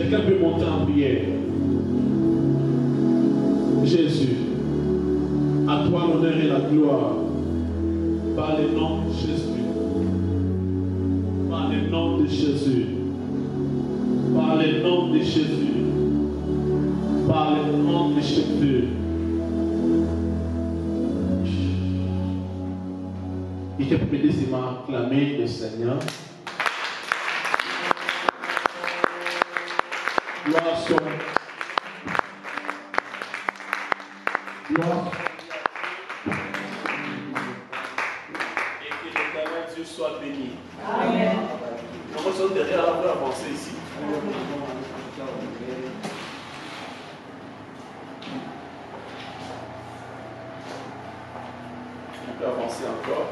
Quelqu'un peut monter en prière. Jésus, à toi l'honneur et la gloire. Par le nom de Jésus. Par le nom de Jésus. Par le nom de Jésus. Par le nom de Jésus. Il te permet de m'acclamer le Seigneur. Gloire soit. Gloire. Et que l'éternel Dieu soit béni. Amen. Nous sommes derrière la voie avancer ici. On peut avancer encore.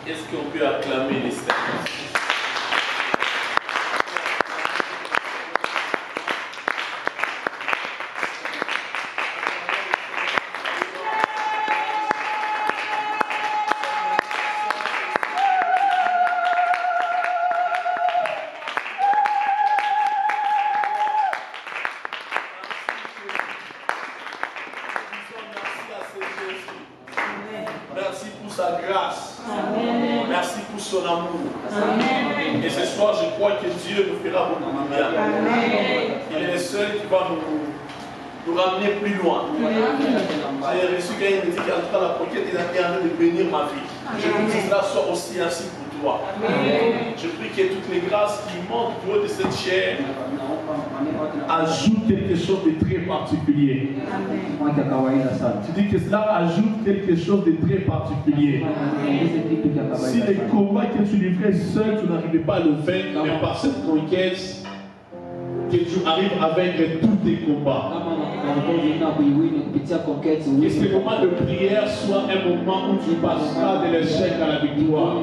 Est-ce qu'on peut acclamer les Seigneurs? Merci pour sa grâce. Amen. Merci pour son amour. Amen. Et ce soir, je crois que Dieu nous fera beaucoup de bien. Amen. Il est le seul qui va nous ramener plus loin. J'ai reçu quand il me dit qu'en tout cas, la proquette est en train de bénir ma vie. Je prie que cela soit aussi ainsi pour toi. Amen. Je prie que toutes les grâces qui manquent du haut de cette chair ajoute quelque chose de très particulier. Tu dis que cela ajoute quelque chose de très particulier. Si les combats que tu livrais seul, tu n'arrivais pas à le vaincre, mais par cette conquête, que tu arrives à vaincre tous tes combats. Que ce moment de prière soit un moment où tu passeras de l'échec à la victoire.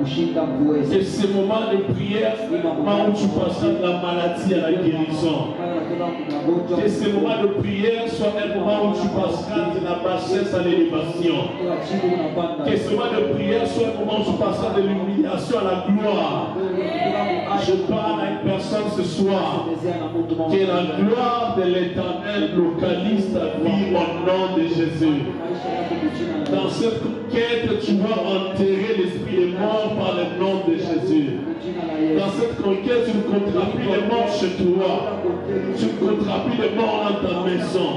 Que ce moment de prière soit un moment où tu passeras de la maladie à la guérison. Que ce moment de prière soit un moment où tu passeras de la bassesse à l'élévation. Que ce moment de prière soit un moment où tu passeras de l'humiliation à la gloire. Je parle à une personne ce soir. Que la gloire de l'Éternel localise ta vie au nom de Jésus. Dans cette conquête, tu vas enterrer l'esprit des morts par le nom de Jésus. Dans cette conquête, tu ne compteras plus les morts chez toi. Tu ne compteras plus les morts dans ta maison.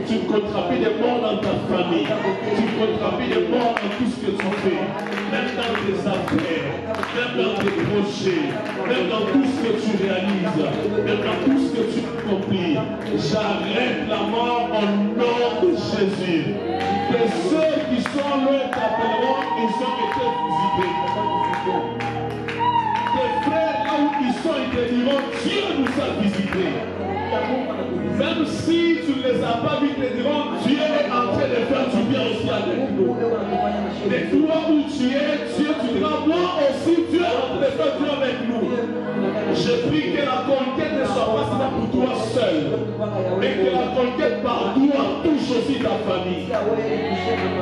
Tu ne compteras plus les morts dans ta famille. Tu ne compteras plus les morts dans tout ce que tu fais. Même dans tes affaires, même dans tes projets, même dans tout ce que tu réalises, même dans tout ce que tu accomplis. J'arrête la mort au nom de Jésus. Que ceux qui sont loin t'appelleront, ils ont été visités. Tes frères, là où ils sont, ils te diront, Dieu nous a visités. Même si tu ne les as pas vus, ils te diront, Dieu est en train de faire du bien aussi avec nous. Et toi où tu es, Dieu, tu diras, moi aussi, Dieu est en train de faire du bien avec nous. Je prie que la conquête ne soit pas seulement pour toi seul, mais que la conquête par toi touche aussi ta famille.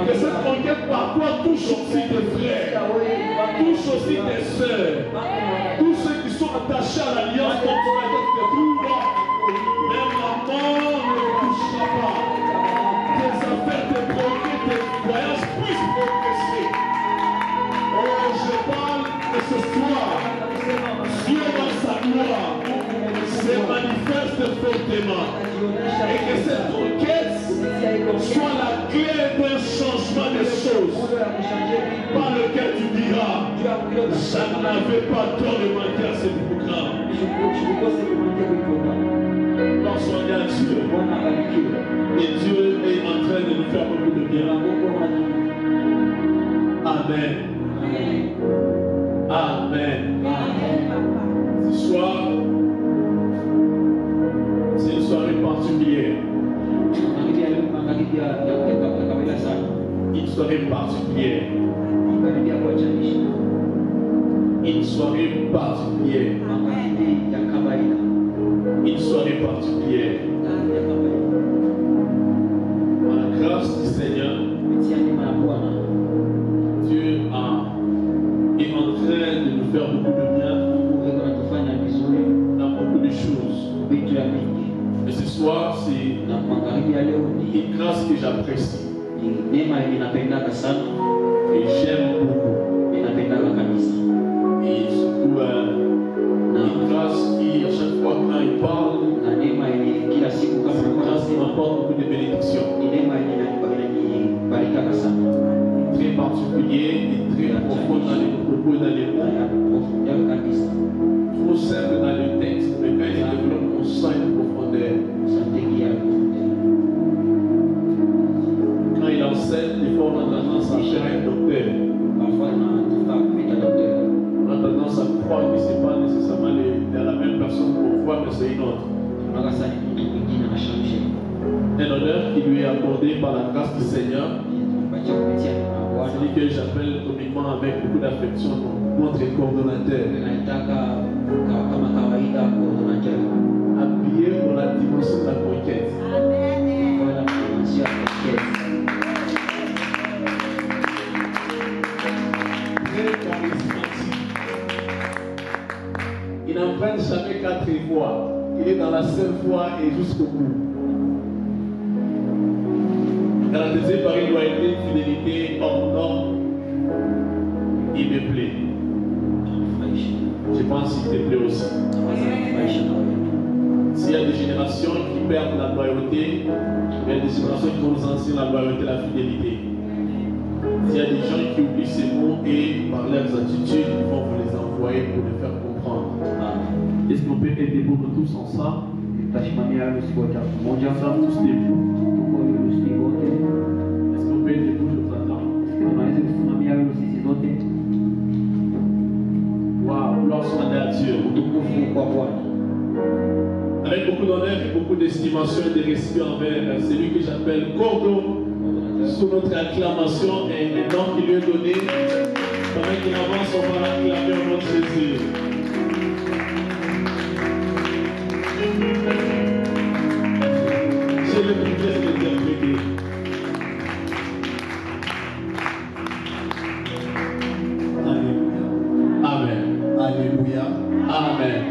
Que cette conquête par toi touche aussi tes frères, touche aussi tes soeurs, tous ceux qui sont attachés à l'alliance dont tu vas être debout. Même la mort ne te touchera pas. Tes affaires, tes projets, tes voyages puissent progresser. Oh, je parle de ce soir. Dieu dans sa gloire se manifeste fortement. Et que cette conquête soit la clé d'un changement des choses. Par lequel tu diras, ça n'avait pas tort de manquer à ce programme. Pensons à Dieu. Et Dieu est en train de nous faire beaucoup de bien. Amen. Amen. Ce soir, c'est une soirée particulière. Une soirée particulière. Une soirée particulière. Une soirée particulière. Par la grâce du Seigneur, Dieu est en train de nous faire beaucoup de bien dans beaucoup de choses. Et ce soir, c'est une grâce que j'apprécie. Et j'aime beaucoup. Et surtout, une grâce qui, à chaque fois quand il parle, c'est une grâce qui m'apporte beaucoup de bénédictions. Très particulier et très profond dans les propos et dans les mots. Trop simple dans le texte, mais quand il développe, on sent une profondeur. Quand il enseigne, des fois on a tendance à faire un docteur. On a tendance à croire que ce n'est pas nécessairement la même personne qu'on voit, mais c'est une autre. Un honneur qui lui est accordé par la grâce du Seigneur. Celui que j'appelle communément avec beaucoup d'affection notre coordonnateur. Appuyé pour la dimension de la conquête. Très charismatique. Il n'emprunte jamais 4 fois. Il est dans la seule foi et jusqu'au bout. Caractérisé par une loyauté, une fidélité hors norme, il me plaît. Je pense qu'il te plaît aussi. S'il y a des générations qui perdent la loyauté, il y a des générations qui vont nous enseigner la loyauté et la fidélité. S'il y a des gens qui oublient ces mots et par leurs attitudes, ils vont vous les envoyer pour les faire comprendre. Est-ce qu'on peut être debout tous ensemble? Ensemble tous debout. Est-ce qu'on peut être debout, je vous attends? Waouh, gloire soit à Dieu. Avec beaucoup d'honneur et beaucoup d'estimation et de respect envers celui que j'appelle Cordo, sous notre acclamation et le nom qui lui est donné, pendant qu'il avance, on va l'acclamer au nom de Jésus. J'ai le privilège de l'interpréter. Alléluia. Amen. Alléluia. Amen.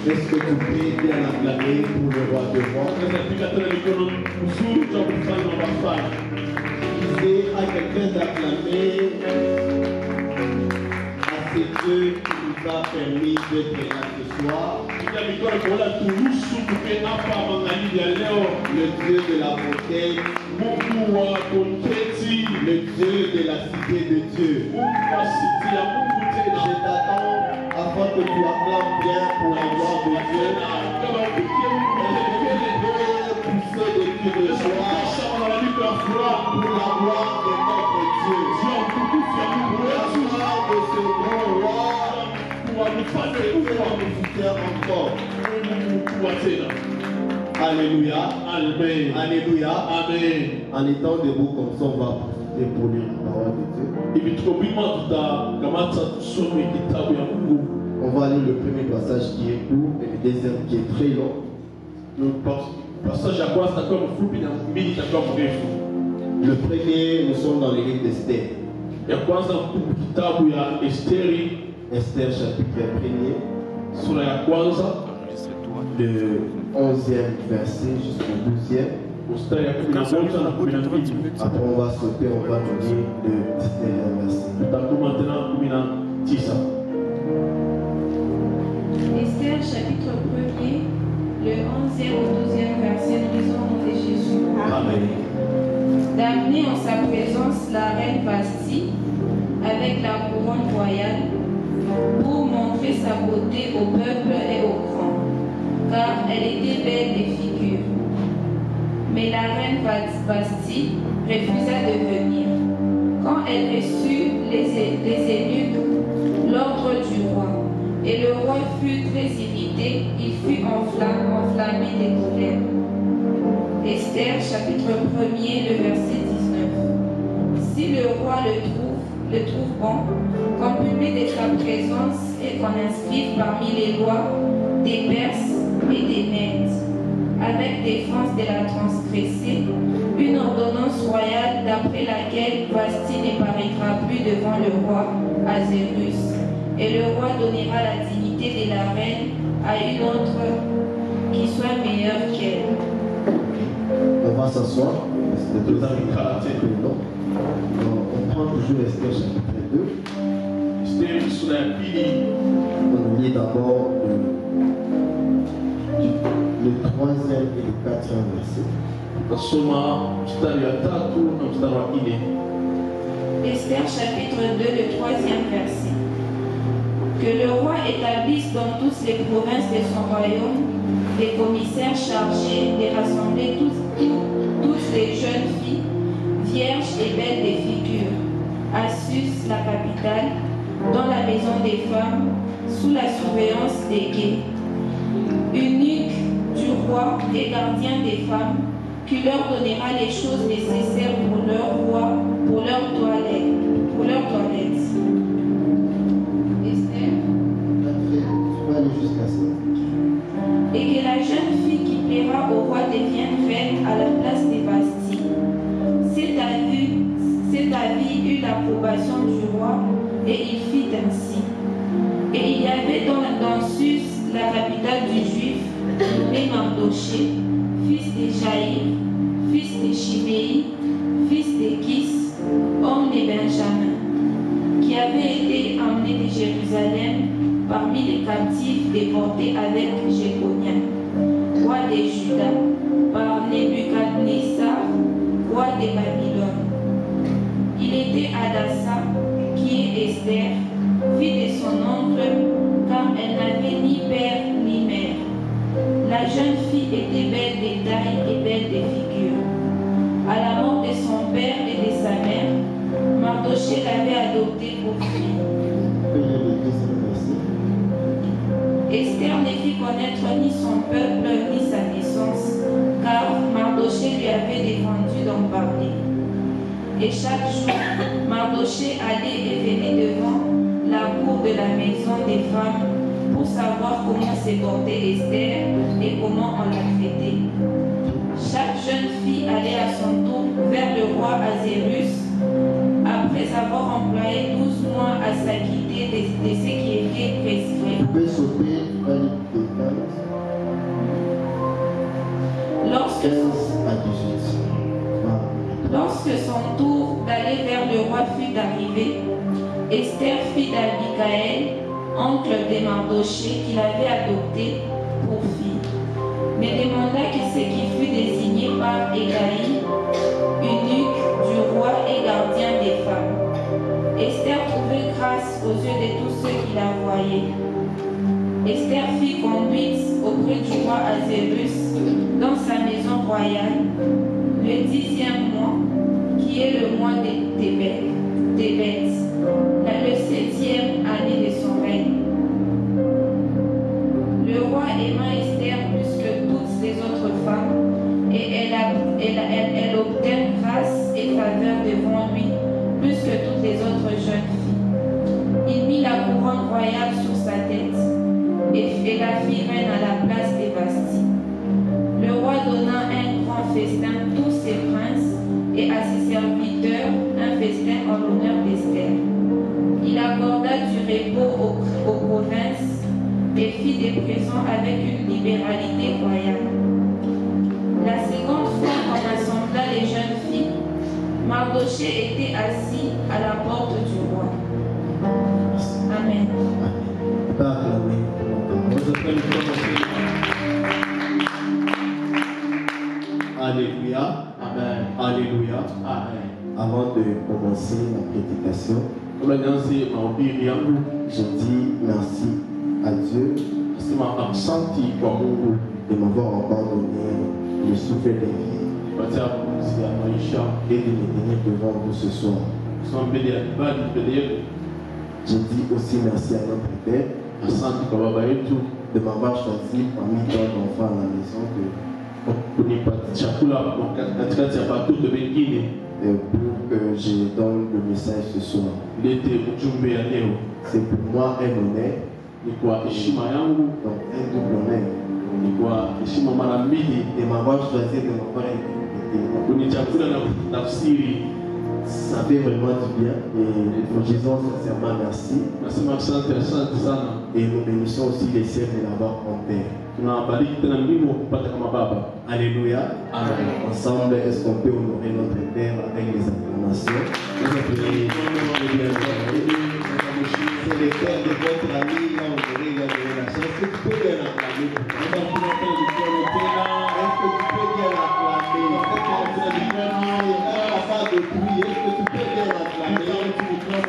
Est-ce que tu peux bien acclamer pour le roi de roi? Disais à quelqu'un d'acclamer à ce Dieu qui nous a permis d'être là ce soir. Le Dieu de la montagne, le Dieu de la cité de Dieu. Je t'attends afin que tu acclames bien pour la gloire de Dieu. Pousser des cris de joie pour la gloire de notre Dieu. Pour la gloire de ce grand roi, pour nous faire encore. Alléluia. Amen. Alléluia. Amen. En étant debout comme ça, on va épauler la parole de Dieu. On va lire le premier passage qui est court et le deuxième qui est très long. Le premier, nous sommes dans le livre d'Esther. Esther chapitre 1er. Le 11e verset jusqu'au 12e. Après on va sauter, on va donner le 19e verset. Esther chapitre 1er, le 11e au 12e verset, nous lisons au nom de Jésus. Amen. D'amener en sa présence la reine Vasti avec la couronne royale pour montrer sa beauté au peuple et aux grands, car elle était belle de figure. Mais la reine Vasti refusa de venir. Quand elle reçut les eunuques, l'ordre du roi, Et le roi fut très irrité, il fut enflammé de colère. Esther, chapitre 1er, le verset 19. Si le roi le trouve bon, qu'on publie de sa présence et qu'on inscrive parmi les lois des Perses et des Mèdes, avec défense de la transgresser, une ordonnance royale d'après laquelle Vasti ne paraîtra plus devant le roi Azérus, et le roi donnera la dignité de la reine à une autre qui soit meilleure qu'elle. On va s'asseoir, parce que Nous avons été on prend toujours Esther chapitre 2. Esther sur la pile. On lit d'abord le 3e et le 4e verset. Nasoma mstari wa 3 na mstari wa 4. Esther chapitre 2, le 3e verset. Que le roi établisse dans toutes les provinces de son royaume des commissaires chargés de rassembler toutes les jeunes filles, vierges et belles de figure, à Sus, la capitale, dans la maison des femmes, sous la surveillance des guets, eunuques du roi et gardiens des femmes, qui leur donnera les choses nécessaires pour leur roi, pour leur toilette. Esther. Tu vas aller jusqu'à ça. Et que la jeune fille qui plaira au roi devienne reine à la place des Vasti. Cet avis eut l'approbation du roi, et il fit ainsi. Et il y avait dans Sus, la capitale du Juif, nommé Mardoché, fils de Jaïr, fils de Shimei, fils de Kis, homme de Benjamin, qui avait été emmené de Jérusalem parmi les captifs déportés avec Jéconia, roi de Juda, par Nebuchadnezzar, roi de Babylone. Il était Adassa, qui est Esther, fille de son oncle, car elle n'avait ni père ni mère. La jeune fille était belle de taille et belle de figure. À la mort de son père et de sa mère, Mardoché l'avait adoptée pour fille. Esther ne fit connaître ni son peuple ni sa naissance, car Mardoché lui avait défendu d'en parler. Et chaque jour, Mardoché allait et venait devant la cour de la maison des femmes pour savoir comment s'est portée Esther et comment on l'a traitée. Chaque jeune fille allait à son tour vers le roi Azérus, après avoir employé 12 mois à s'acquitter de ce qui était prescrit. Vous pouvez sauter dans les 15 à 18. Lorsque son tour d'aller vers le roi fut arrivé, Esther, fille d'Abicaël, oncle de Mardoché, qu'il avait adopté pour fille, me demanda ce qui fut désigné par Égaï, eunuque du roi et gardien des femmes. Esther trouvait grâce aux yeux de tous ceux qui la voyaient. Esther fut conduite auprès du roi Azérus dans sa maison royale, le 10e mois, qui est le mois des bêtes, le 7e année de son règne. Le roi aima Esther plus que toutes les autres femmes, et elle obtint grâce et faveur devant lui plus que toutes les autres jeunes filles. Il mit la couronne royale sur sa tête et la fit reine à la place des Vasti. Le roi donna un grand festin à tous ses princes et à ses serviteurs un festin en l'honneur d'Esther. Il accorda du repos aux provinces et fit des présents avec une libéralité royale. La seconde fois qu'on rassembla les jeunes filles, Mardoché était assis à la porte du roi. Amen. Alléluia. Amen. Alléluia. Amen. Avant de commencer la prédication, je dis merci à Dieu de m'avoir encore donné le souffle de vie et de me tenir devant vous ce soir. Je dis aussi merci à notre Père Asante kwa baba yetu de m'avoir choisi parmi tant d'enfants à la maison kwa kunipa chakula katikati ya watoto wengine pour que je donne le message ce soir. lete ujumbe ya leo. C'est pour moi un honneur, Ni kwa heshima yangu, donc un double honneur, ni kwa heshima mara mbili de m'avoir choisi, de m'avoir interprété. kunichagua na kutafsiri. Ça fait vraiment du bien et nous disons sincèrement merci. Nasema asante sana. Et nous bénissons aussi les sœurs de l'avoir en père. Tunabariki tena mbingu kupata kama baba. Alléluia. Amen. Ensemble, est-ce qu'on peut honorer notre Père avec les acclamations? C'est le Père de votre ami, là où vous allez donner la chance. Est-ce que tu peux bien l'acclamer? Est-ce que tu peux bien l'acclamer? Pas de bruit, est-ce que tu peux bien l'acclamer?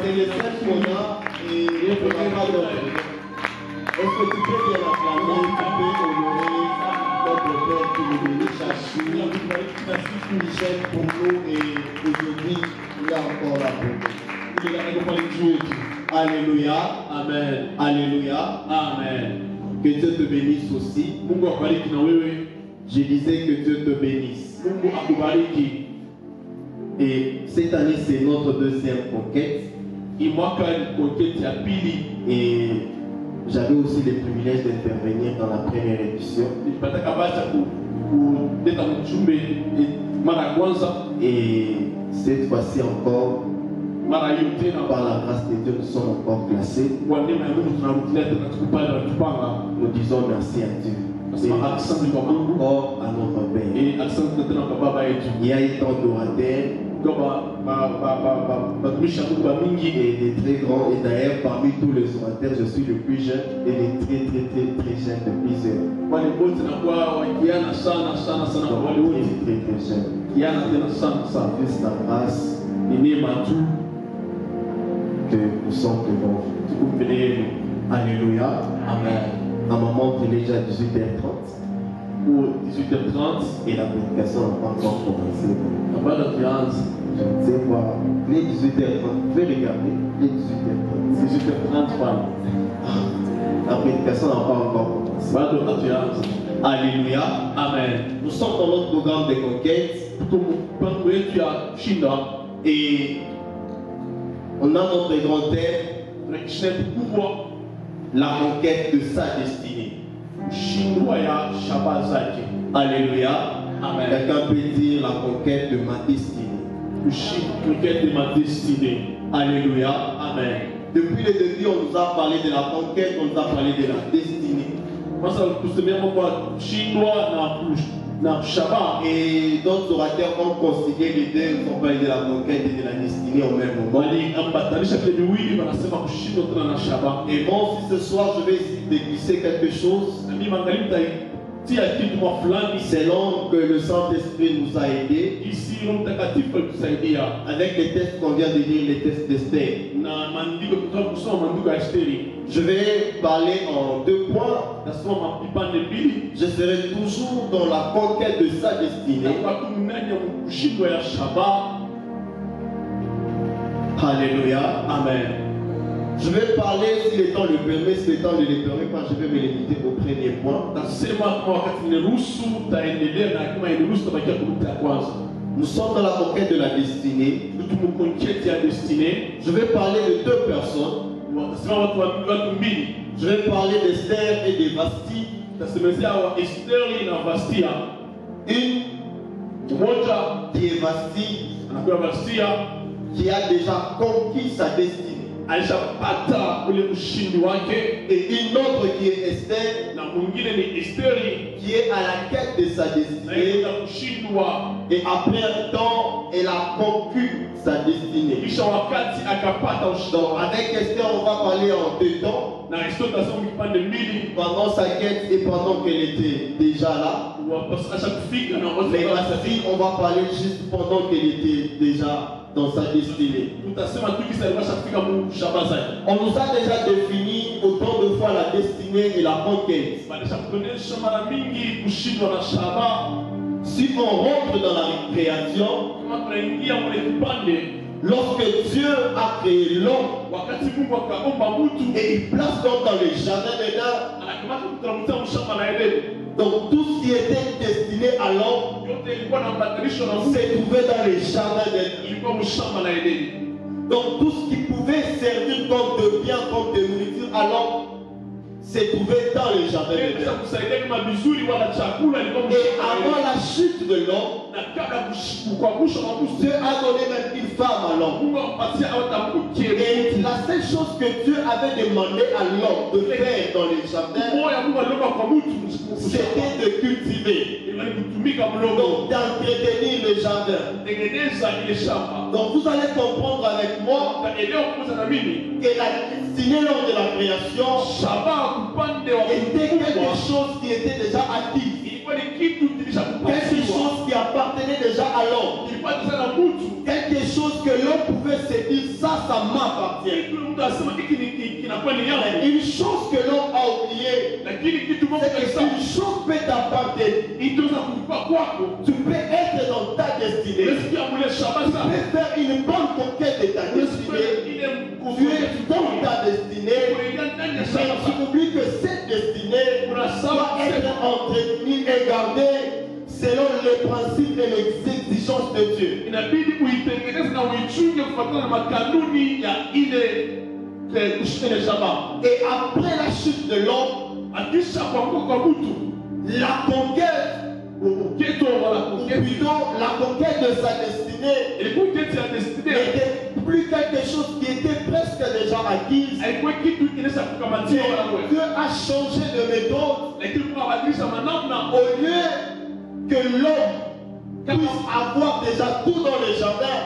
C'est le seul qu'on a et on n'a pas d'autre. Est-ce que tu peux bien l'acclamer? Tu peux honorer notre Père qui nous bénit chaque jour. Michel pour nous et aujourd'hui, il est encore là pour nous. Alléluia. Amen. Alléluia. Amen. Que Dieu te bénisse aussi. Je disais que Dieu te bénisse. Et cette année, c'est notre deuxième conquête. Et j'avais aussi le privilège d'intervenir dans la première édition. Et cette fois-ci encore, par la grâce de Dieu, nous sommes encore placés. Nous disons merci à Dieu. Et encore à notre Père. Il y a eu tant d'orateurs et des très grands. Et d'ailleurs, parmi tous les orateurs, je suis le plus jeune et les très jeunes de plusieurs. Très jeunes. Juste la grâce que nous sommes devant vous. Alléluia. Amen. Ma maman venait déjà à 18h30. Ou 18h30 et la prédication n'a pas encore commencé. Je ne sais pas. Les 18h30, vous pouvez regarder. Les 18h30. La prédication n'a pas encore commencé. Alléluia. Amen. Nous sommes dans notre programme de conquête. Et on a notre grand thème, la conquête de sa destinée. Alléluia. Amen. Quelqu'un peut dire la conquête de ma destinée. Alléluia. Amen. Depuis le début, on nous a parlé de la conquête, on nous a parlé de la destinée. Et d'autres orateurs ont considéré les deux, ils ont parlé de la conquête et de la destinée au même moment. Et bon, si ce soir je vais essayer de glisser quelque chose, selon que le Saint-Esprit nous a aidés, avec les textes qu'on vient de lire, les textes d'Esther. Je vais parler en 2 points. Je serai toujours dans la conquête de sa destinée. Alléluia. Amen. Je vais parler, si le temps le permet, si le temps ne le permet pas, je vais me limiter au premier point. Nous sommes dans la conquête de la destinée. Je vais parler de 2 personnes. Je vais parler d'Esther et de Vasti. Une qui est Vasti, qui a déjà conquis sa destinée. Et une autre qui est Esther, qui est à la quête de sa destinée. Et après un temps, elle a conquis sa destinée. Donc avec Esther, on va parler en 2 temps. Pendant sa quête et pendant qu'elle était déjà là. Mais Vasti, on va parler juste pendant qu'elle était déjà dans sa destinée. On nous a déjà défini autant de fois la destinée et la conquête. Si on rentre dans la création, Lorsque Dieu a créé l'homme wakati Mungu akaumba mtu et il place l'homme dans le jardin d'Éden, anakamata mtu anamtia mshamba la Edeni, donc tout ce qui était destiné à l'homme yote ilikuwa na mbadilisho na Mungu, s'est trouvé dans le jardin d'Éden. ilikuwa mshamba la Edeni. Donc tout ce qui pouvait servir comme de bien, comme de nourriture à l'homme s'est trouvé dans le jardin d'Éden. Sasa kusaidia kama vizuri wala chakula ilikuwa Et mshamba la avant Edeni. la chute de l'homme, Na kabla kuangusha na Mungu, Dieu a donné même une femme à l'homme. Mungu ampatia atamke Et la seule chose que Dieu avait demandé à l'homme de faire dans le jardin, moya Mungu aliomba kwa mtu c'était de cultiver, ili kutumika mlongo, donc d'entretenir le jardin. tengeneza ile shamba. Donc vous allez comprendre avec moi Na eneo kuza na mimi que la destinée lors de la création shamba kupande wa était quelque Mungu chose qui était déjà acquis, ilikuwa ni kitu quelque kilishakupatiwa, chose qui appartenait déjà à l'homme, ilikuwa ni sana mtu. quelque chose que l'homme pouvait se dire, ça m'appartient. Kitu mtu asema hiki kinakuwa ni yangu, Une chose que l'homme a oubliée, lakini kitu Mungu c'est que alisema une chose peut t'appartenir. itaweza kukupa kwako. Tu peux être dans ta destinée. Unasikia mule shamba Tu sana, peux faire une bonne conquête de ta destinée. Tu es dans ta destinée. Mais tu oublies que cette destinée doit être entretenue et gardée selon les principes et les exigences de Dieu. inabidi uitengeneze na uichunge kufuatana na makanuni ya ile shamba. Et après la chute de l'homme, Akisha kuanguka kwa mtu, la conquête, uketo wala ou uketo, plutôt la conquête de sa destinée, ilikuwa uketi ya destiny, n'était plus quelque chose qui était presque déjà acquise. haikuwa kitu kinaweza kukamatiwa wala wewe, Dieu a changé de méthode. lakini kwa badilisha manamna Au lieu que l'homme puisse avoir déjà tout dans le jardin,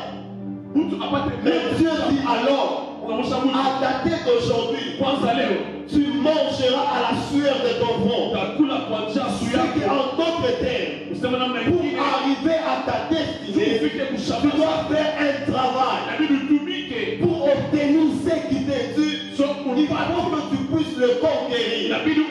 mtu apate mais Dieu dit à l'homme, unamsha mtu à dater d'aujourd'hui, kwanza leo tu mangeras à la sueur de ton front. utakula kwa njia Ce suya qui en d'autres termes, useme namna pour nyingine, arriver à ta destinée, ufike tu kushamba, dois faire un travail inabidi utumike, pour obtenir ce qui t'est dû. so Il faut que tu puisses le conquérir. inabidi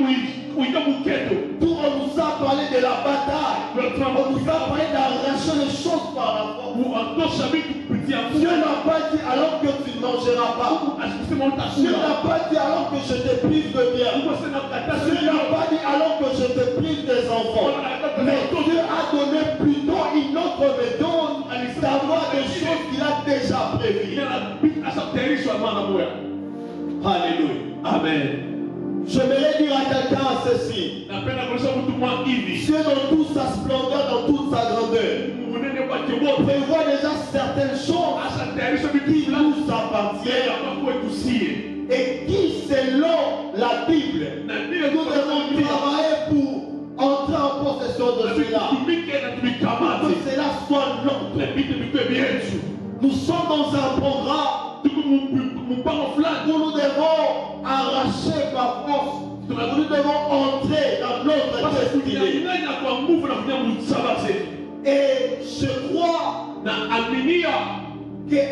uite buketo. Tout on nous a parlé de la bataille. On nous a parlé d'arracher les choses par la force. Kuondosha vitu kupitia Dieu Mungu. n'a pas dit alors que tu ne mangeras pas. Asikisema Dieu utakula. n'a pas dit alors que je te prive de bien. Mungu asema kataza Dieu n'a hilo. pas dit alors que je te prive des enfants. Mais Dieu a donné plutôt une autre méthode d'avoir des choses qu'il a déjà prévues. Inabidi asatayarishwa maana moya. Alléluia. Amen. J'aimerais dire à quelqu'un ceci. Napenda kuonyesha mtu mwa hivi. Dieu dans toute sa splendeur, dans toute sa grandeur, Munene kwake wote. prévoit déjà certaines choses Asatayarisha vitu qui fulani. nous appartiennent Yeye hapa kwetu sie. et qui, selon la Bible, Na vile nous devons travailler pour entrer en possession de cela. tutumike na Que tumikamate. cela soit notre. Na vitu vikwe vyetu. Nous sommes dans un programme Tuko mpango fulani. où nous devons arracher par force. Nous devons entrer dans notre destinée. Tunaingia kwa nguvu na kuja msaba zetu. Et je crois Na aminia que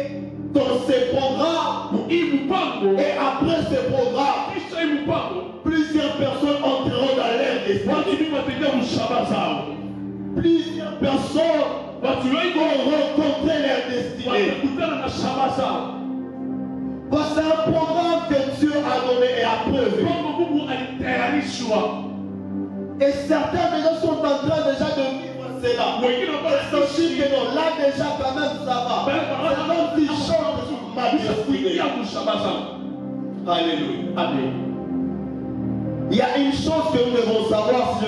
dans ces programmes hii mpango, et après ce programme, kisha hii mpango, plusieurs personnes entreront dans leur watu destinée. wengi wataingia mshaba zao. Plusieurs personnes Watu wengi vont rencontrer leur destinée. watakutana na shaba zao. Parce que c'est un programme que Dieu a donné et approuvé. Mpango Mungu alitayarishwa. Et certains déjà sont en train déjà de vivre cela. Wengine Ils se disent que non, là déjà quand même ça va. C'est comme si chante sur ma destinée. kuingia mshaba zao. Alléluia. Amen. Il y a une chose que nous devons savoir si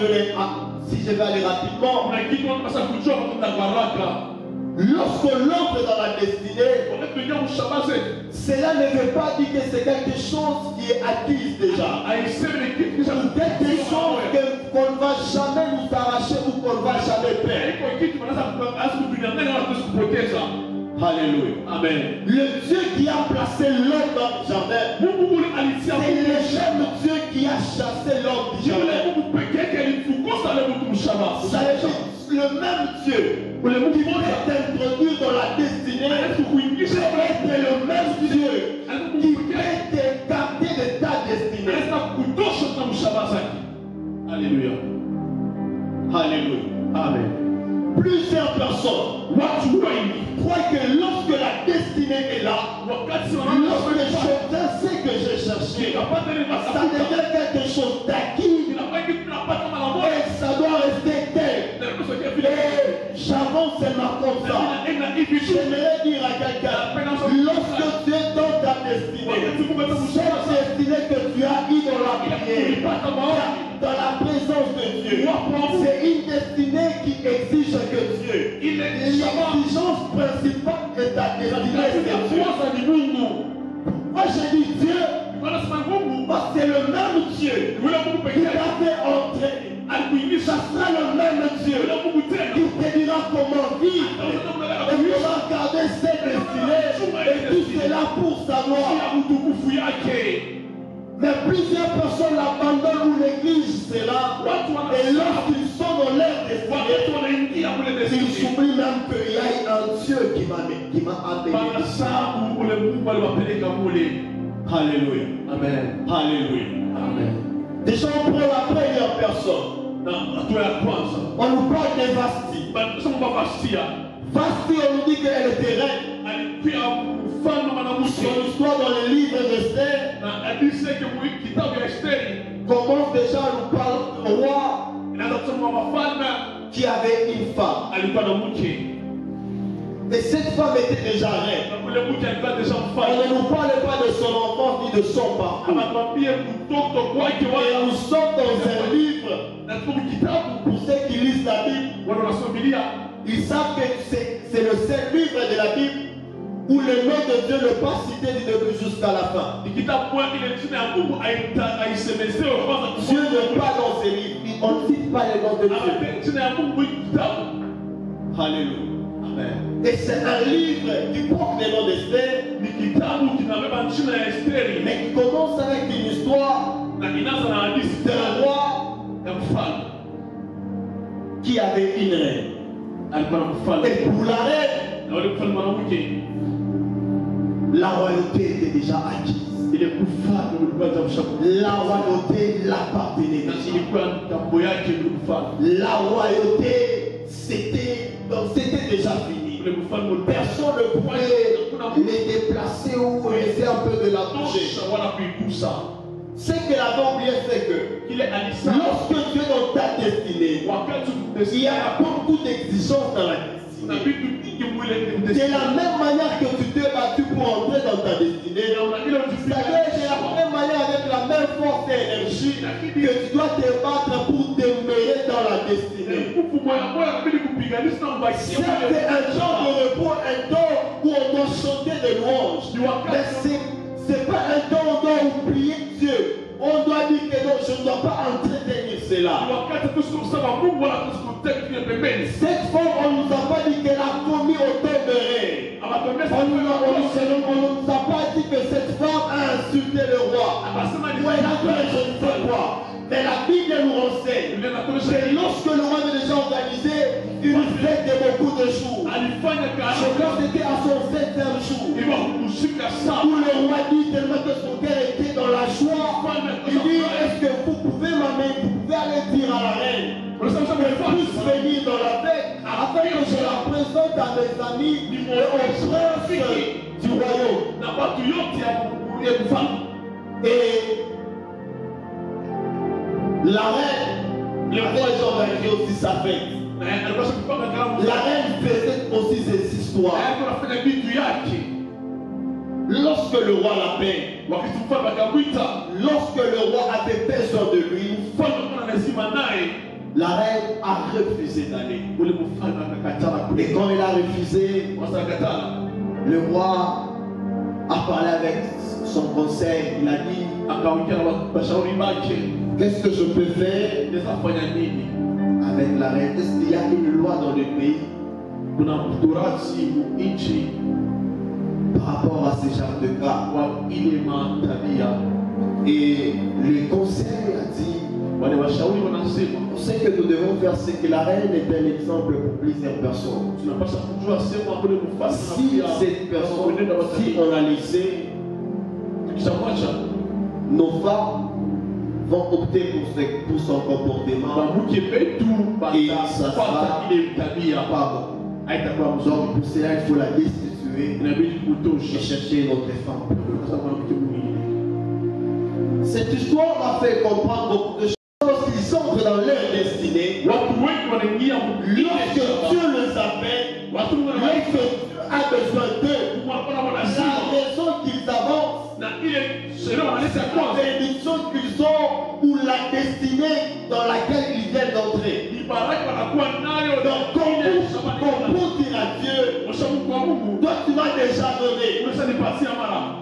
je vais aller rapidement. Kuna kitu tunapaswa kujua kwa baraka. Lorsque l'homme est dans la destinée, Wanapoingia mshaba zetu, cela ne veut pas dire que c'est quelque chose qui est acquis déjà. haisemi ni kitu kisha Quelque chose qu'on ne va jamais nous arracher ou qu'on ne va jamais perdre. Haiko kitu wanaweza kutunyang'anya wala tusipoteza. Alléluia. Amen. Le Dieu qui a placé l'homme dans le jardin, Mungu ule alitia c'est le même Dieu qui a chassé l'homme du Yule jardin. Mungu pekee yake alifukuza yule mtu mshaba. Ça veut dire le même Dieu Ule Mungu qui mmoja peut t'introduire dans la destinée, kuingisha c'est être le même Dieu qui peut t'écarter de ta destinée. anaweza kutosha na mshaba zake. Haleluya. Alléluia. Amen. Plusieurs personnes watu wengi croient que lorsque la destinée est là, wakati lorsque wanaona j'obtiens ce que j'ai cherché, nikapata ile ça masafuta devient quelque chose d'acquis inabaki tunapata mara moja et ça doit rester tel. na kusogea vile Et j'avance seulement comme ça. ina hivi tu J'aimerais dire à quelqu'un, lorsque tu es dans ta destinée, cette destinée que tu as eue dans la prière, dans la présence de Dieu, c'est une destinée qui exige que Dieu. L'exigence principale de ta destinée, c'est Dieu. Moi je dis Dieu, parce que c'est le même Dieu qui t'a fait entrer. Ça sera le même Dieu qui te dira comment vivre et comment garder cette destinée et tout cela pour savoir. Mais plusieurs personnes l'abandonnent ou négligent cela et lorsqu'ils sont dans leur destinée, ils s'oublient même qu'il y a un Dieu qui m'a appelé. Alléluia. Amen. Alléluia. Amen. Déjà on prend la première personne. On nous parle de Vasti. Vasti, on nous dit qu'elle était reine. Son histoire dans le livre d'Esther commence déjà à nous parler du roi qui avait une femme. Et cette femme était déjà reine. On ne nous parle pas de son enfance ni de son parcours. Et nous sommes dans un livre, pour ceux qui lisent la Bible, ils savent que c'est le seul livre de la Bible où le nom de Dieu n'est pas cité du début jusqu'à la fin. Dieu n'est pas dans ces livres. On ne cite pas le nom de Dieu. Alléluia. Amen. Et c'est un livre qui porte le nom d'Esther, mais qui commence avec une histoire d'un roi qui avait une reine. Et pour la reine, la royauté était déjà acquise. La royauté l'appartenait déjà. La royauté, c'était déjà fini. Personne ne pouvait les déplacer ou essayer un peu de la toucher. Ce que la Bible oublié, c'est que lorsque tu es dans ta destinée, il y a beaucoup d'exigences dans la destinée. De la même manière que tu t'es battu pour entrer dans ta destinée, c'est-à-dire de la même manière, avec la même force et énergie, que tu dois te battre pour demeurer dans la destinée. C'est un temps de repos, un temps où on doit chanter des louanges. Mais ce n'est pas un temps où on doit oublier Dieu. On doit dire que non, je ne dois pas entretenir cela. Cette femme, on ne nous a pas dit qu'elle a commis autant de rêves. On ne nous a pas dit que cette femme a insulté le roi. Ou elle a fait je ne sais quoi. Mais la Bible nous renseigne que lorsque le roi avait déjà organisé une fête de beaucoup de jours, je crois que c'était à son 7e jour, où le roi dit tellement que son cœur était dans la joie, il dit est-ce que vous pouvez m'amener, vous pouvez aller dire à la reine qu'elle puisse venir dans la fête afin que je la présente à mes amis et aux princes du royaume. Et la reine avait organisé aussi sa fête. La reine faisait aussi ses histoires. Lorsque le roi l'appelle, lorsque le roi avait besoin de lui, la reine a refusé d'aller. Et quand elle a refusé, le roi a parlé avec son conseil. Il a dit qu'est-ce que je peux faire avec la reine? Est-ce qu'il y a une loi dans le pays par rapport à ce genre de cas? Et le conseil a dit ce que nous devons faire, c'est que la reine est un exemple pour plusieurs personnes. Si cette personne, si on a laissé nos femmes vont opter pour son comportement. Et ça sera pas bon. Donc pour cela, il faut la destituer et chercher une autre femme. Cette histoire m'a fait comprendre beaucoup de choses. Lorsqu'ils entrent dans leur destinée, lorsque Dieu les appelle, lorsque Dieu a besoin d'eux, la raison qu'ils avancent, la bénédiction qu'ils ont ou la destinée dans laquelle ils viennent d'entrer. Donc, pour dire à Dieu, toi tu m'as déjà donné.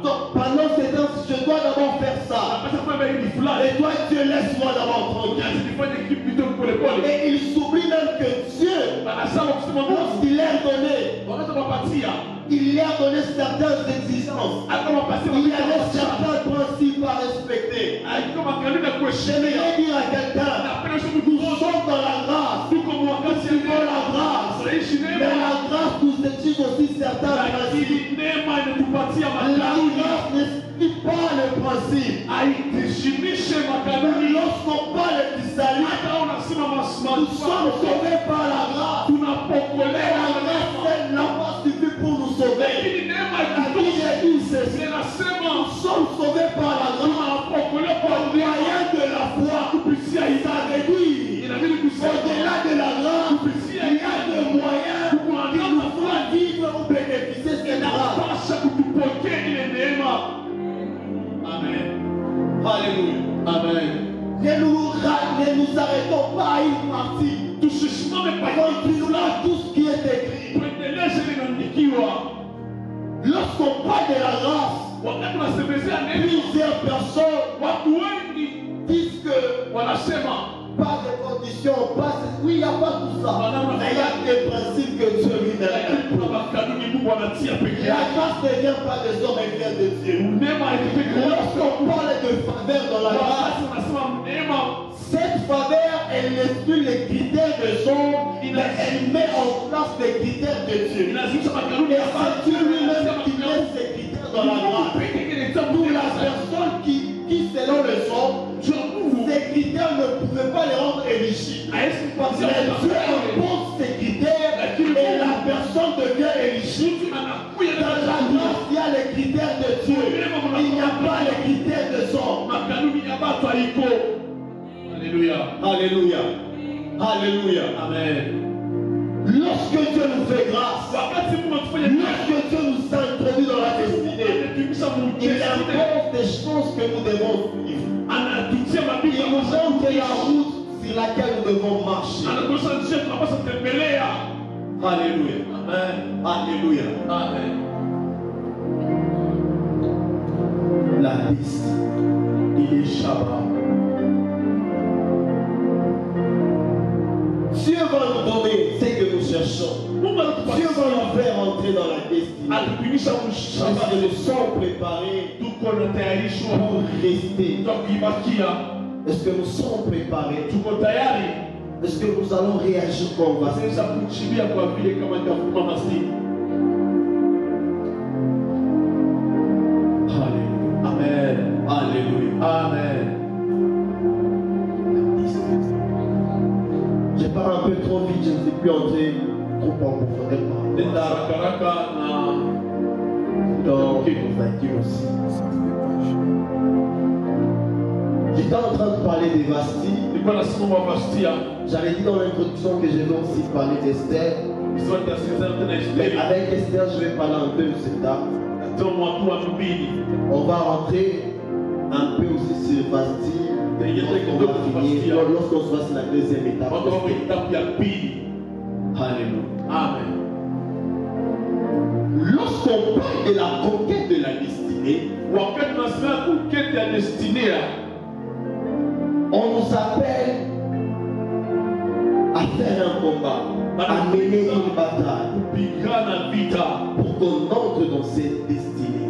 Donc, pendant ces temps, je dois d'abord faire ça. Et toi, Dieu, laisse-moi d'abord tranquille. Et il s'oublie même que Dieu, lorsqu'il leur donné, il leur a donné certaines exigences. Il y avait certains principes à respecter. J'aimerais dire à quelqu'un, nous sommes dans la grâce. Nous suivons la grâce. Mais la grâce nous exige aussi certains principes. La grâce n'explique pas le principe. Lorsqu'on parle du salut, nous sommes sauvés par la grâce. Mais la grâce, elle n'a pas suffi pour nous sauver. Nous sommes sauvés par la grâce. Au moyen de la foi, ça réduit. Au-delà de la grâce, il y a des moyens qui nous font vivre ou bénéficier de cette grâce. Amen. Alléluia. Amen. Ne nous arrêtons pas à une partie. Continuons tout ce qui est écrit. Lorsqu'on parle de la grâce, plusieurs personnes disent que pas de conditions, oui, il n'y a pas tout ça. Mais il y a des principes que Dieu lui-même impose. La grâce ne vient pas des hommes, elle vient de Dieu. Lorsqu'on parle de faveur dans la grâce, cette faveur, elle exclut les critères des hommes, mais elle met en place les critères de Dieu. Et c'est Dieu lui-même qui met ces critères dans la grâce. Pour la personne qui selon les hommes, ces critères ne pouvaient pas les rendre éligibles. Mais Dieu impose ces critères et la personne devient éligible. Dans la grâce, il y a les critères de Dieu. Il n'y a pas les critères des hommes. Alléluia. Alléluia. Alléluia. Amen. Lorsque Dieu nous fait grâce, lorsque Dieu nous a introduits dans la destinée, il impose des choses que nous devons vivre. Il nous montre la route sur laquelle nous devons marcher. Alléluia. Amen. Alléluia. Amen. La liste, il est Shabbat. Dieu va nous donner ce que nous cherchons. Dieu va nous faire entrer dans la destinée. Est-ce que nous sommes préparés pour rester? Est-ce que nous sommes préparés? Est-ce que nous allons réagir comme on va? Alléluia. Amen. Alléluia. Amen. Je pars un peu trop vite, je ne sais plus entrer trop en profondeur. Donc, aussi. J'étais en train de parler des Vasti. J'avais dit dans l'introduction que je vais aussi parler d'Esther. Mais avec Esther, je vais parler un peu de cette dame. On va rentrer un peu aussi sur Vasti. Lorsqu'on sera sur la deuxième étape. Alléluia. Amen. Lorsqu'on parle de la conquête de la destinée, on nous appelle à faire un combat, à mener une bataille pour qu'on entre dans cette destinée.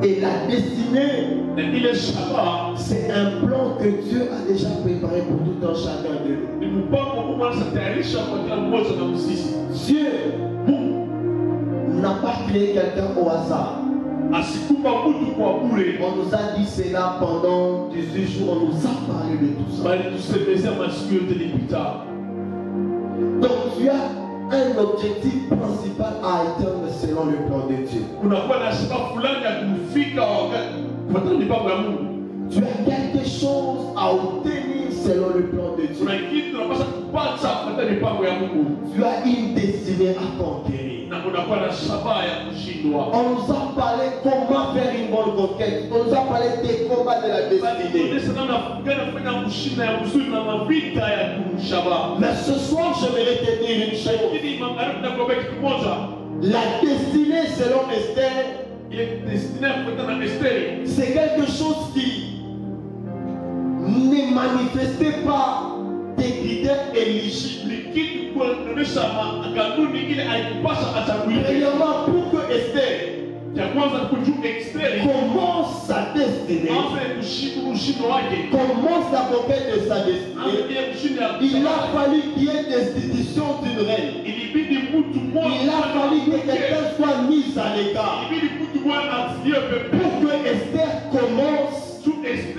Et la destinée, c'est un plan que Dieu a déjà préparé pour tout un chacun de nous. Dieu n'a pas créé quelqu'un au hasard. asikupa mutu kwa bure. On nous a dit cela pendant 18 jours, on nous a parlé de tout ça. Bali tusemezea masiku yote ilipita. Donc tu as un objectif principal à atteindre selon le plan de Dieu. Kunakuwa na shida fulani ya kufika wakati kufuatana mipango ya Mungu. Tu as quelque chose à obtenir selon le plan de Dieu. Kuna kitu tunapaswa kupata kufuatana mipango ya Mungu. Tu as une destinée à conquérir. Na kunakuwa na shabaha ya kushindwa. On nous a parlé comment faire une bonne conquête. On nous a parlé des combats de la destinée. Mais ce soir, je vais te dire une chose. La destinée selon Esther, c'est quelque chose qui ne manifestait pas des critères éligibles. Premièrement, pour que Esther commence sa destinée, commence la conquête de sa destinée, il a fallu qu'il y ait l'institution d'une reine. Il a fallu que quelqu'un soit mis à l'écart pour que Esther commence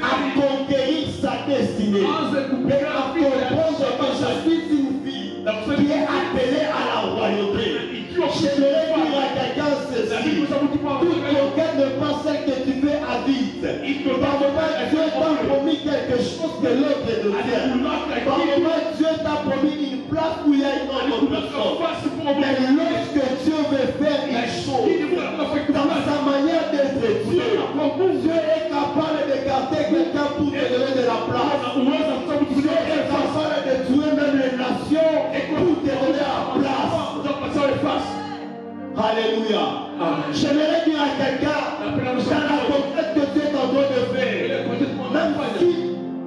à conquérir sa destinée et à comprendre que je suis une fille qui est appelée à la royauté. J'aimerais dire à quelqu'un ceci: toute conquête ne pas celle que tu fais à vite. Par moment, Dieu t'a promis quelque chose que l'autre ne tient. Par moment, Dieu t'a promis une place où il y a une autre personne. Mais lorsque Dieu veut faire une chose, dans sa manière d'être Dieu, Dieu est capable d'écarter quelqu'un pour te donner de la place. Dieu est capable de tuer même les nations pour te donner la place. Alléluia. J'aimerais dire à quelqu'un, dans la conquête que Dieu est en train de faire, même si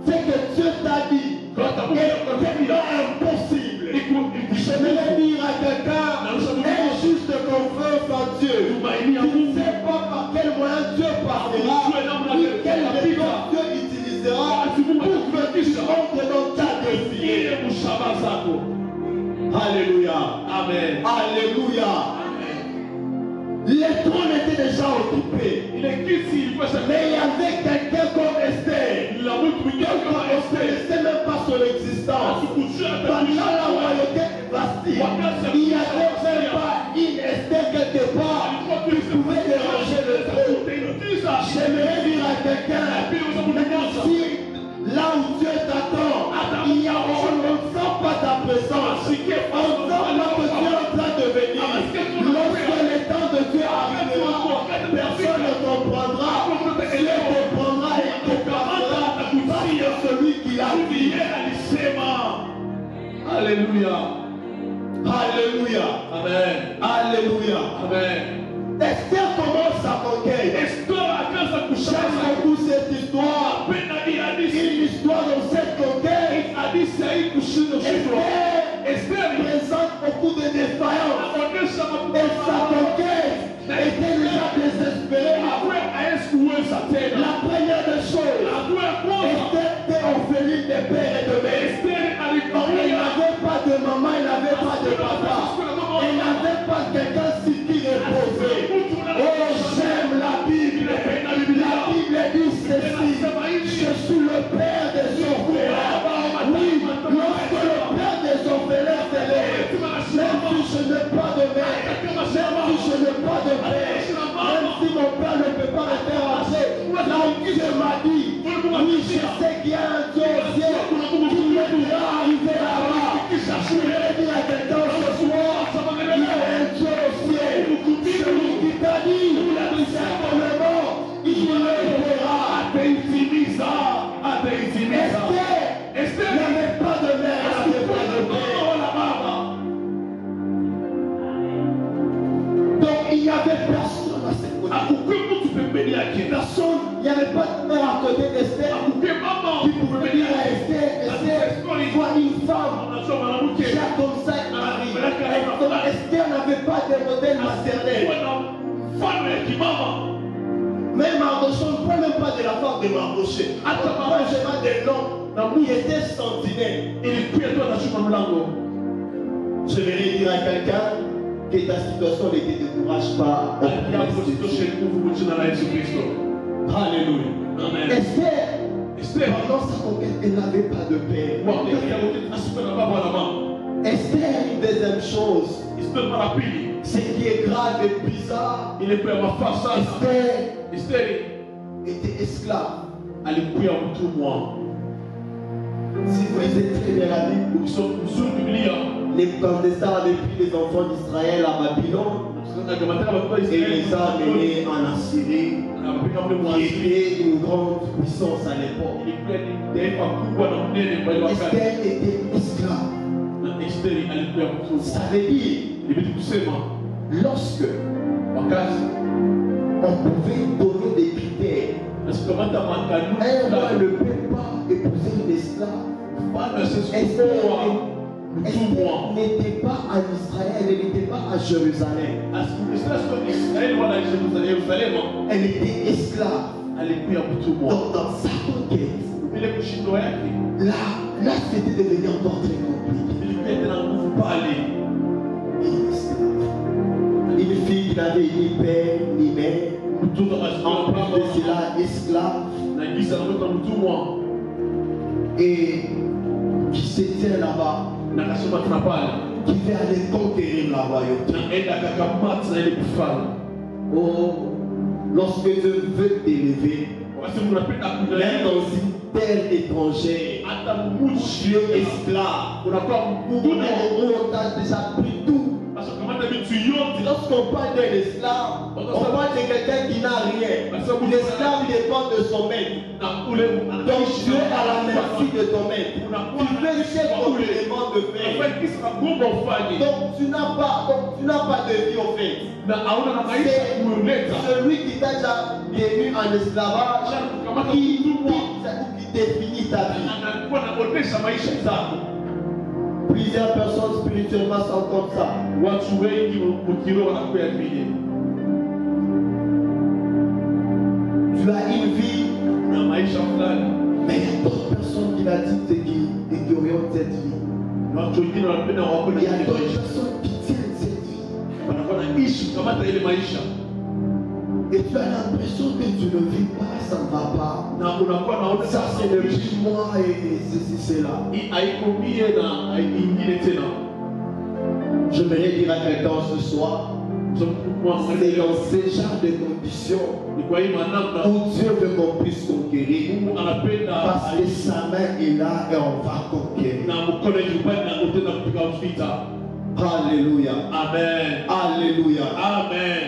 c'est que Dieu t'a dit est impossible, j'aimerais dire à quelqu'un, aie juste confiance en Dieu. Tu ne sais pas par quel moyen Dieu passera, ni quel méthode Dieu utilisera pour que tu entres dans ta destinée. Alléluia. Amen. Alléluia. Les trônes étaient déjà occupés. Mais il y avait quelqu'un comme Esther. Comme Esther ne sait même pas son existence. Pendant la royauté bastille, il n'y avait même pas une Esther quelque part qui pouvait déranger le trône. J'aimerais dire à quelqu'un, même si là où Dieu t'attend, on ne sent pas ta présence. On sent pas que Dieu est en train de venir. Lorsque le temps de Dieu arrivera, personne ne comprendra. Dieu comprendra et comprendra parce que celui qui l'a dit. Alléluia. Alléluia. Amen. Alléluia. Amen. Esther commence sa conquête. J'aime beaucoup cette histoire. Une histoire dans cette conquête. Esther présente beaucoup de défaillances. Et sa conquête était déjà désespérée. La première des choses, Esther était orpheline de père et de mère. Elle n'avait pas de maman, elle n'avait pas de papa. Elle n'avait pas quelqu'un sur qui reposer. Oh, j'aime la Bible. La Bible dit ceci: je suis le père des orphelins. Oui, lorsque le père des orphelins s'élève, même si je n'ai pas de mère, même si je n'ai pas de père, même si mon père ne peut pas me faire entrer, là où Dieu m'a dit, oui, je sais qu'il y a un Dieu au ciel qui m'aidera à arriver là-bas. Je voudrais dire à quelqu'un ce soir, il y a un Dieu au ciel, celui qui t'a dit, simplement, il le fera. Esther n'avait pas de mère, elle n'avait pas de père. Donc il n'y avait personne à cette côté. Personne, il n'y avait pas de mère à côté d'Esther qui pouvait dire à Esther, Esther, sois une femme. Déjà comme ça, il arrive. Esther n'avait pas de modèle maternel. Même Mardochée, on ne parle même pas de la femme de Mardochée. Moi, je vois des noms. Il était sentinelle. Je vais dire à quelqu'un, que ta situation ne te décourage pas. Alléluia. Esther, pendant sa conquête, elle n'avait pas de paix. Esther, une deuxième chose, ce qui est grave et bizarre, Esther était esclave. Si vous lisez très bien la Bible, les clandestins avaient pris les enfants d'Israël à Babylone et les a amenés en Assyrie, qui était une grande puissance à l'époque. Esther était esclave. Ça veut dire, lorsque on pouvait donner des critères, un roi ne peut pas épouser une esclave. Esther n'était pas en Israël, elle n'était pas à Jérusalem. Elle était esclave. Donc dans sa conquête, là c'était devenu encore très compliqué. Une fille qui n'avait ni père ni mère, en plus de cela esclave, et qui se tient là-bas, qui veut aller conquérir la royauté. Oh, lorsque Dieu veut t'élever, même dans une terre étrangère, tu es esclave, on t'a déjà pris tout. Lorsqu'on parle d'un esclave, on parle de quelqu'un qui n'a rien. L'esclave dépend de son maître. Donc tu es à la merci de ton maître. Tu fais ce qu'on te demande de faire. Donc tu n'as pas de vie au fait. C'est celui qui t'a déjà tenu en esclavage qui définit ta vie. Plusieurs personnes spirituellement sont comme ça. Tu as une vie, mais il y a d'autres personnes qui la disent et qui orientent cette vie. Il y a d'autres personnes qui tiennent cette vie. Et tu as l'impression que tu ne vis pas, ça ne va pas. Ça c'est le moi et ceci, c'est là. J'aimerais dire à quelqu'un ce soir, c'est dans ce genre de conditions où Dieu veut qu'on puisse conquérir. Parce que sa main est là et on va conquérir. Alléluia. Amen. Alléluia. Amen.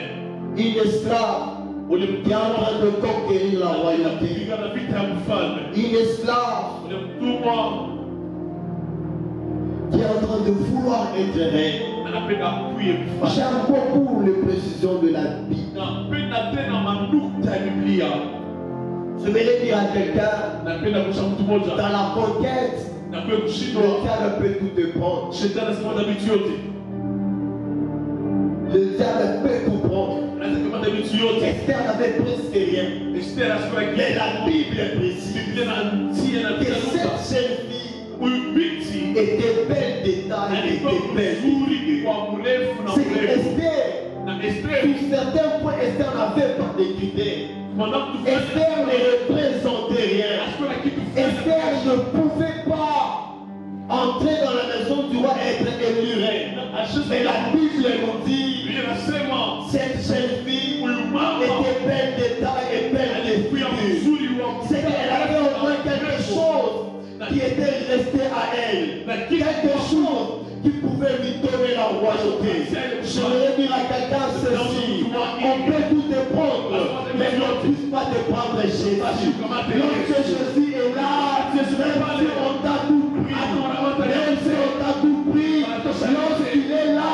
Une esclave qui est en train de conquérir la royauté. Une esclave qui est en train de vouloir être reine. J'aime beaucoup les précisions de la Bible. Je vais dire à quelqu'un, dans la conquête, le diable peut tout te prendre. Le diable peut tout prendre. Esther n'avait presque rien. Mais la Bible est précise que cette jeune fille était belle d'état et était belle. C'est que Esther, sur certains points, Esther n'avait pas de critères. Esther ne représentait rien. Esther ne pouvait pas entrer dans la maison du roi et être élue reine. Mais la Bible nous dit cette jeune fille était belle d'état et belle de figure. C'est qu'elle avait au moins quelque chose qui était resté à elle. Quelque chose qui pouvait lui donner la royauté. Je voudrais dire à quelqu'un ceci: on peut tout te prendre, mais on ne puisse pas te prendre Jésus. Lorsque Jésus est là, même si on t'a tout pris, même si on t'a tout pris, lorsqu'il est là,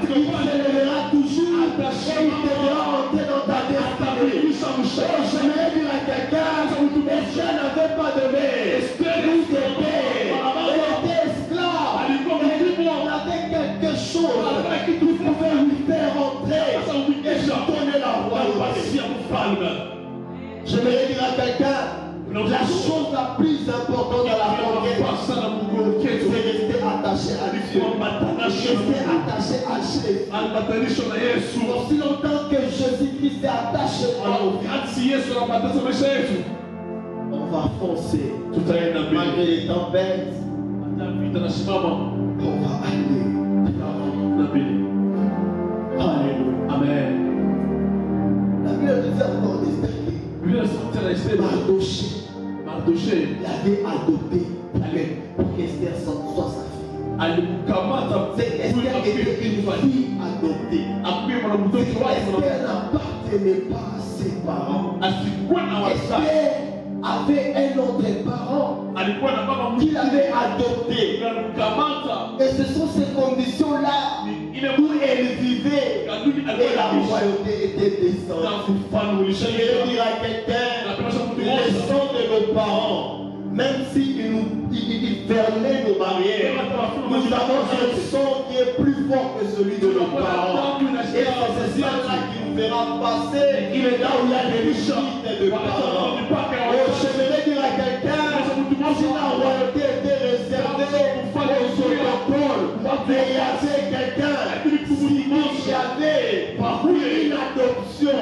il s'élèvera toujours et il te fera entrer dans ta destinée. Je voudrais dire à quelqu'un: Esther n'avait pas de mère, ni de père, elle était esclave. On avait quelque chose qui pouvait lui faire entrer et lui donner la royauté. Je vais dire à quelqu'un, la chose la plus importante dans la conquête, c'est rester attaché à lui. Restez attaché à Jésus. Aussi longtemps que Jésus-Christ est attaché à nous, on va foncer. Malgré les tempêtes, on va aller. Alléluia. Amen. La Bible nous dit encore d'Esther. Mardoché l'avait adopté pour qu'Esther soit sa fille. C'est Esther était une fille adoptée. Esther n'appartenait pas à ses parents. Esther avait un autre parent qu'il avait adopté. Et ce sont ces conditions-là où elle vivait et la royauté était descendue. Je vais dire à quelqu'un, les sons de nos parents, même s'ils fermaient nos barrières, nous avons un son qui est plus fort que celui de nos parents. Et c'est ça qui nous fera passer là où il y a des limites de parents. J'aimerais dire à quelqu'un, si la royauté était réservée aux autochtones, mais il y avait quelqu'un, si j'avais une adoption,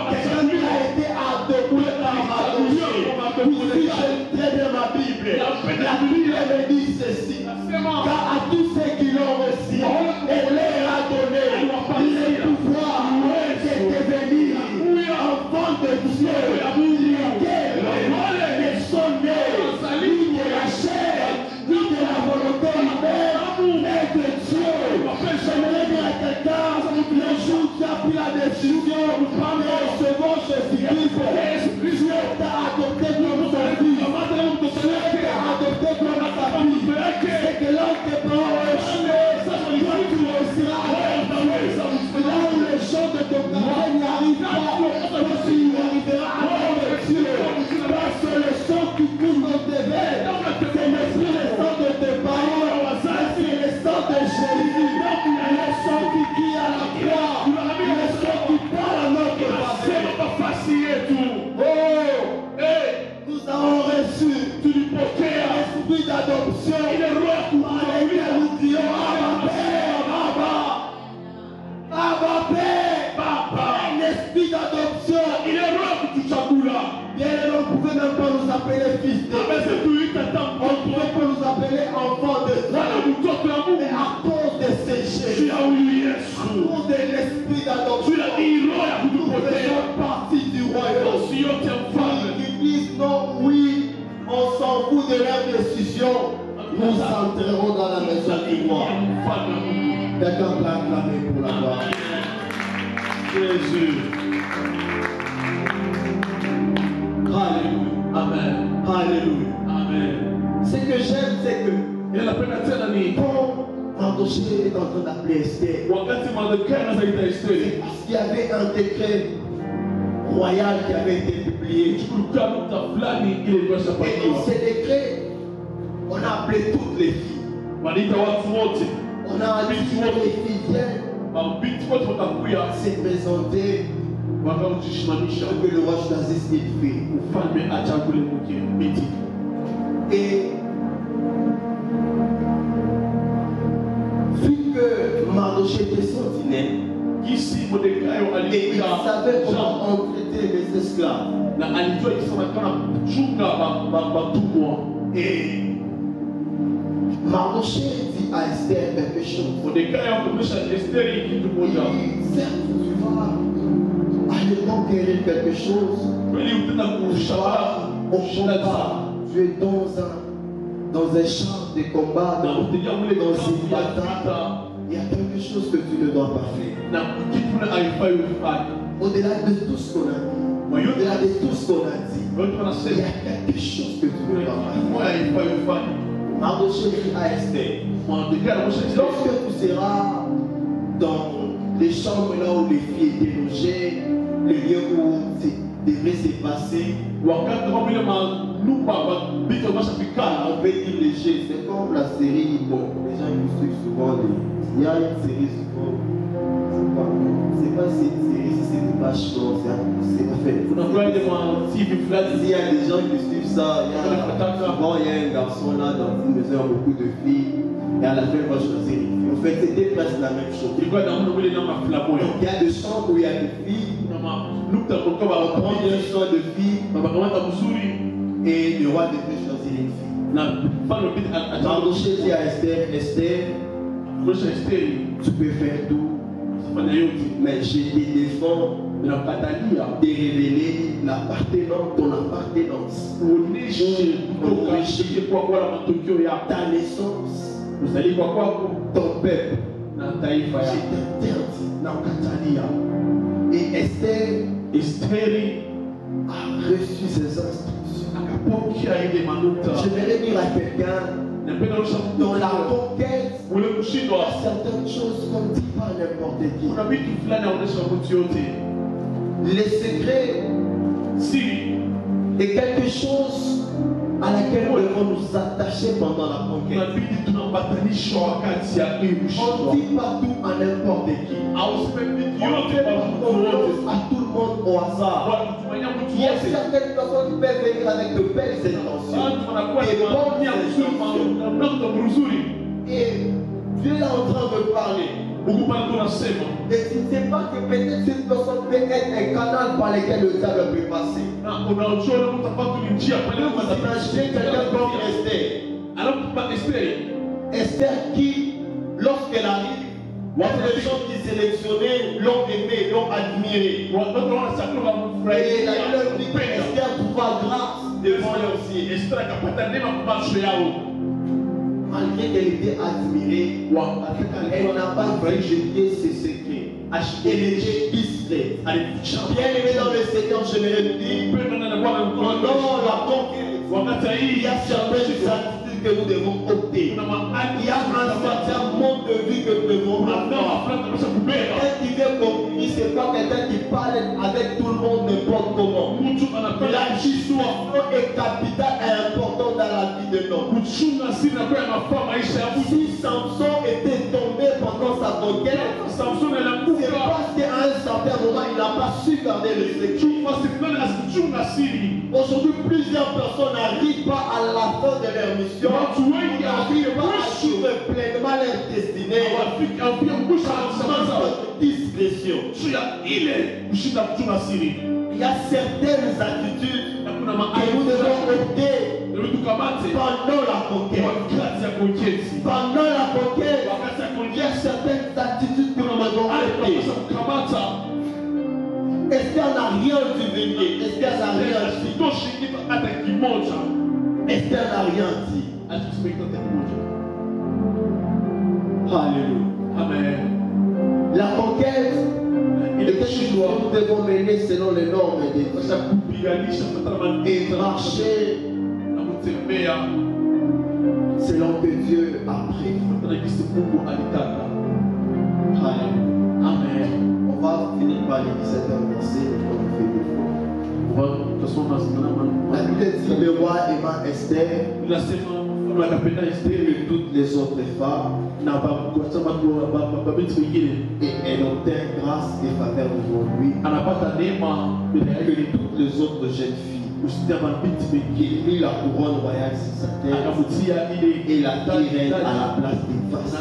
quelqu'un qui a été adopté par Mardoché. Oui, je lis très bien ma Bible. La Bible me dit ceci, car à tous ceux qui l'ont reçu, elle leur a donné le pouvoir de devenir enfants de Dieu, lesquels ne sont nés ni de la chair, ni de la volonté humaine, mais de Dieu. J'aimerais dire à quelqu'un, le jour où tu as pris la décision de recevoir Jésus-Christ, Dieu t'a adopté comme son fils. Dieu t'a adopté comme sa fille. C'est que là où tes parents ont échoué, toi tu réussiras à réussir. Là où les gens de ton travail n'y arrivent pas, toi tu y arriveras à Dieu. Parce que le sang qui coule dans tes veines, c'est l'esprit le sang de tes parents, c'est le sang de Jésus, le sang qui crie à la croix, le sang qui parle à notre passé. Nous avons reçu l'esprit d'adoption. Par lequel nous disons Abba Père, Abba Père, un esprit d'adoption. Bien, on ne pouvait même pas nous appeler fils de Dieu. On ne pouvait pas nous appeler enfants de Dieu. Mais à cause de ces Jésus, à cause de l'esprit d'adoption, nous faisons partie du royaume. Qui disent non, oui, on s'en fout de leur décision. Nous entrerons dans la maison du roi. Quelqu'un peut acclamer pour la gloire. Jésus. Alléluia. Amen. Alléluia. Amen. Ce que j'aime, c'est que quand Mardoché est en train d'appeler Esther, c'est parce qu'il y avait un décret royal qui avait été publié. Et dans ce décret, on a appelé toutes les filles. On a dit toutes les filles viennent se présenter que le roi choisisse une fille. Et vu que Mardoché était sentinelle, et il savait comment on traitait les esclaves. Et Mardoché dit à Esther quelque chose. Il dit, certes, tu vas aller conquérir quelque chose. Au combat, tu es dans un champ de combat, dans une bataille. Il y a quelque chose que tu ne dois pas faire. Au-delà de tout ce qu'on a dit, au-delà de tout ce qu'on a dit, il y a quelque chose que tu ne dois pas faire. Mardoché dit à Esther, lorsque tu seras dans les chambres là où les filles étaient logées, le lieu où devrait se passer, on peut dire léger, c'est comme la série, bon, les gens qui suivent souvent, il y a une série souvent, c'est pas cette série, c'est une vache, c'est pas fait. Il y a des gens qui suivent ça, souvent il y a un garçon là dans une maison, il y a beaucoup de filles, et à la fin il va choisir une fille. En fait, c'était presque la même chose. Donc, il y a des chants où il y a des filles, on prend un chant de filles, et le roi devait choisir une fille. Mardochée dit à Esther, Esther, tu peux faire tout, mais je te défends de révéler ton appartenance. Ta naissance, ton peuple, et Esther a reçu ses instructions. J'aimerais dire à quelqu'un, dans la conquête, il y a certaines choses qu'on ne dit pas à n'importe qui. Les secrets est quelque chose à laquelle nous devons nous attacher pendant la conquête. On ne dit pas tout à n'importe qui. On fait pas confiance à tout le monde au hasard. Il y a certaines personnes qui peuvent venir avec de belles intentions et bonnes intentions. Et Dieu est en train de parler. Et tu ne sais pas que peut-être cette personne peut être un canal par lequel le diable peut passer. Imaginez quelqu'un comme Esther. Esther qui, lorsqu'elle arrive, les gens qui sélectionnaient l'ont aimé, l'ont admiré. Et la Bible dit que Esther trouva grâce devant leur ciel. Malgré qu'elle était admirée, elle n'a pas rejeté ses secrets. Elle était discrète. Bien aimé dans le Seigneur, je me le dis, pendant la conquête, il y a certaines attitudes que nous devons opter. Il y a un certain mode de vie que nous devons avoir. Quelqu'un qui vient communier, ce n'est pas quelqu'un qui parle avec tout le monde n'importe comment. La discussion est capitale et importante dans la vie de l'homme. Si Samson était tombé pendant sa conquête, c'est parce qu'à un certain moment, il n'a pas su garder le secret. Aujourd'hui, plusieurs personnes n'arrivent pas à la fin de leur mission. Ils n'arrivent pas à suivre pleinement leur destinée. Discrétion. Il y a certaines attitudes que nous devons opter pendant la conquête. Pendant la conquête, il y a certaines attitudes que nous devons opter. Esther n'a rien dû venir. Esther n'a rien dit. Esther n'a rien dit. Alléluia. Amen. La conquête est quelque chose que nous devons mener selon les normes de Dieu. Et marcher selon que Dieu a prévu. Amen. On va finir par les 17h verset, comme on fait des fois. La Bible dit le roi aima Esther et toutes les autres femmes. Et elle obtint grâce et faveur devant lui que toutes les autres jeunes filles. Il mit la couronne royale sur sa tête et la fit reine à la place des vastes.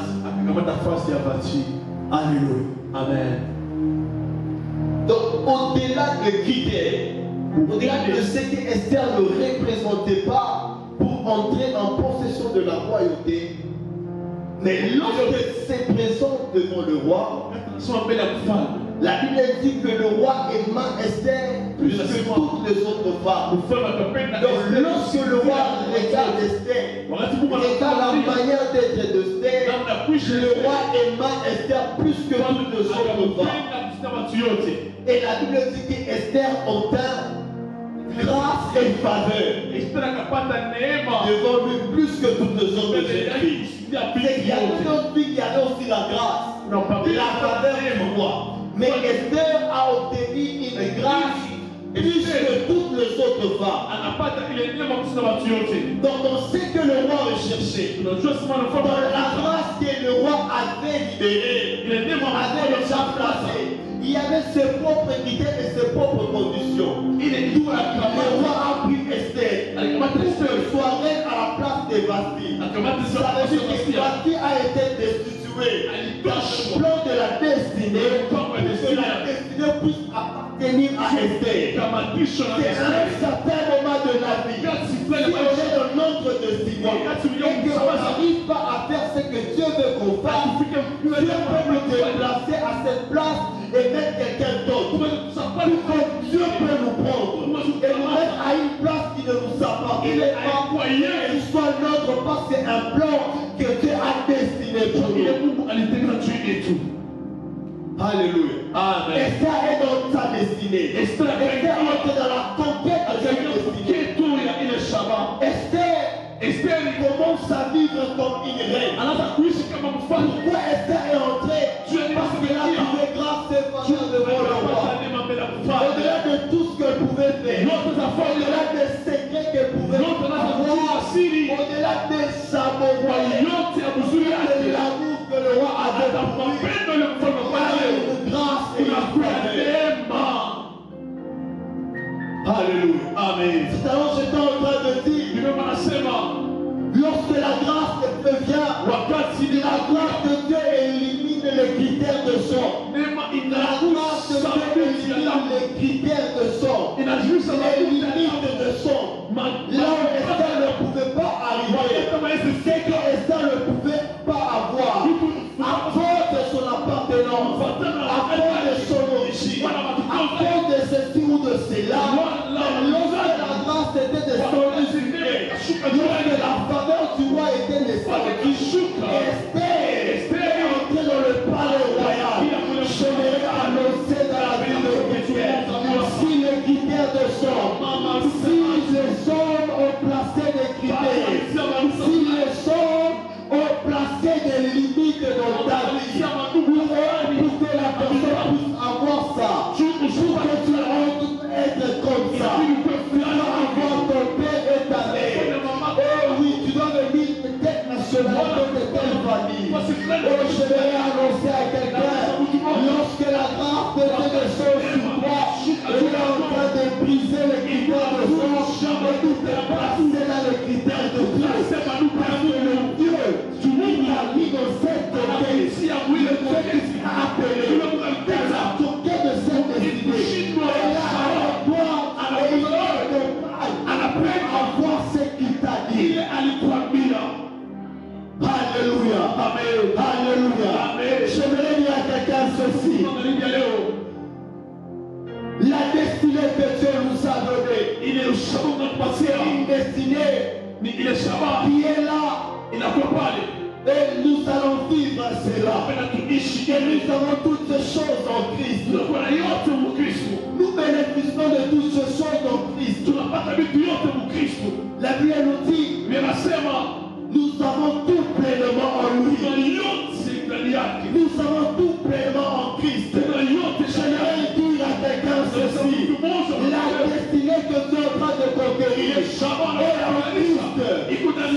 Alléluia. Amen. Donc au-delà de quitter, au-delà de ce que Esther ne représentait pas pour entrer en possession de la royauté, mais lorsqu'elle se présente devant le roi, la Bible dit que le roi aima Esther plus que toutes les autres femmes. Donc lorsque le roi regarde Esther, regarde la manière d'être d'Esther, le roi aima Esther plus que toutes les autres femmes. Et la Bible dit qu'Esther obtint grâce et faveur devant lui plus que toutes les autres filles. C'est qu'il y a d'autres filles qui avaient aussi la grâce, la faveur pour moi. Mais Esther a obtenu une grâce plus que toutes les autres femmes. Donc on sait que le roi recherchait. Dans la grâce que le roi avait libérée, avait déjà placée, il y avait ses propres critères et ses propres conditions. Le roi a pris Esther pour soit reine à la place de Vasti. Ça veut dire que Vasti a été destituée. Le plan de la destinée, pour que la destinée puisse appartenir à Esther. C'est à un certain moment de la vie. Si on est dans notre destinée et qu'on n'arrive pas à faire ce que Dieu veut qu'on fasse, Dieu peut nous déplacer à cette place et mettre quelqu'un d'autre. Dieu peut nous prendre et nous mettre à une place qui ne nous appartient pas, qui soit notre, parce que c'est un plan que Dieu a destiné pour nous. Alléluia. Amen. Esther est dans sa destinée. Esther est dans la conquête de sa destinée. Esther commence à vivre comme une reine. Pourquoi Esther est entrée? Parce qu'elle a trouvé grâce et faveur devant le roi. Au-delà de tout ce qu'elle pouvait faire, au-delà des secrets qu'elle pouvait avoir, au-delà des sabots, de l'amour que le roi avait pour lui, une grâce et une faveur. Alléluia. Amen. C'est alors que j'étais en train de dire, lorsque la grâce vient, la grâce de Dieu élimine les critères de sort. La grâce de Dieu élimine les critères de sort. Les limites de sort. Là où Esther ne pouvait pas arriver, c'est que Esther ne pouvait pas avoir. À cause de son appartenance, à cause de son origine, à cause de ceci ou de cela, lorsque la grâce était descendue sur elle, lorsque la faveur du roi était descendue, Esther est entrée dans le palais royal. Je vais annoncer dans la ville de Christ, si les critères de sort, si les hommes ont placé des critères, si les hommes ont placé des limites dans ta vie, pour que la personne puisse avoir ça, pour que tu entres être comme ça, tu dois avoir ton père et ta mère. Oh oui, tu dois venir peut-être nationale de telle famille. Oh, je vais annoncer à quelqu'un, lorsque la grâce de Dieu descend sur toi, tu es en train de briser les critères de sort, et tout est placé dans les critères de Dieu. Parce que le Dieu, tu l'as mis dans cette conquête, le Dieu qui t'a appelé, dans la conquête de cette destinée, et là, à toi, à la peine à voir ce qu'il t'a dit. Alléluia. Amen. Alléluia. Amen. J'aimerais dire à quelqu'un ceci. La destinée que Dieu nous a donnée, il est une destinée qui est là. Et nous allons vivre cela. Et nous avons toutes ces choses en Christ. Nous bénéficions de toutes ces choses en Christ. La Bible nous dit, nous avons tout pleinement en lui. Nous avons tout pleinement en Christ. J'aimerais dire à quelqu'un ceci. La destinée que tu es en train de conquérir est en Christ.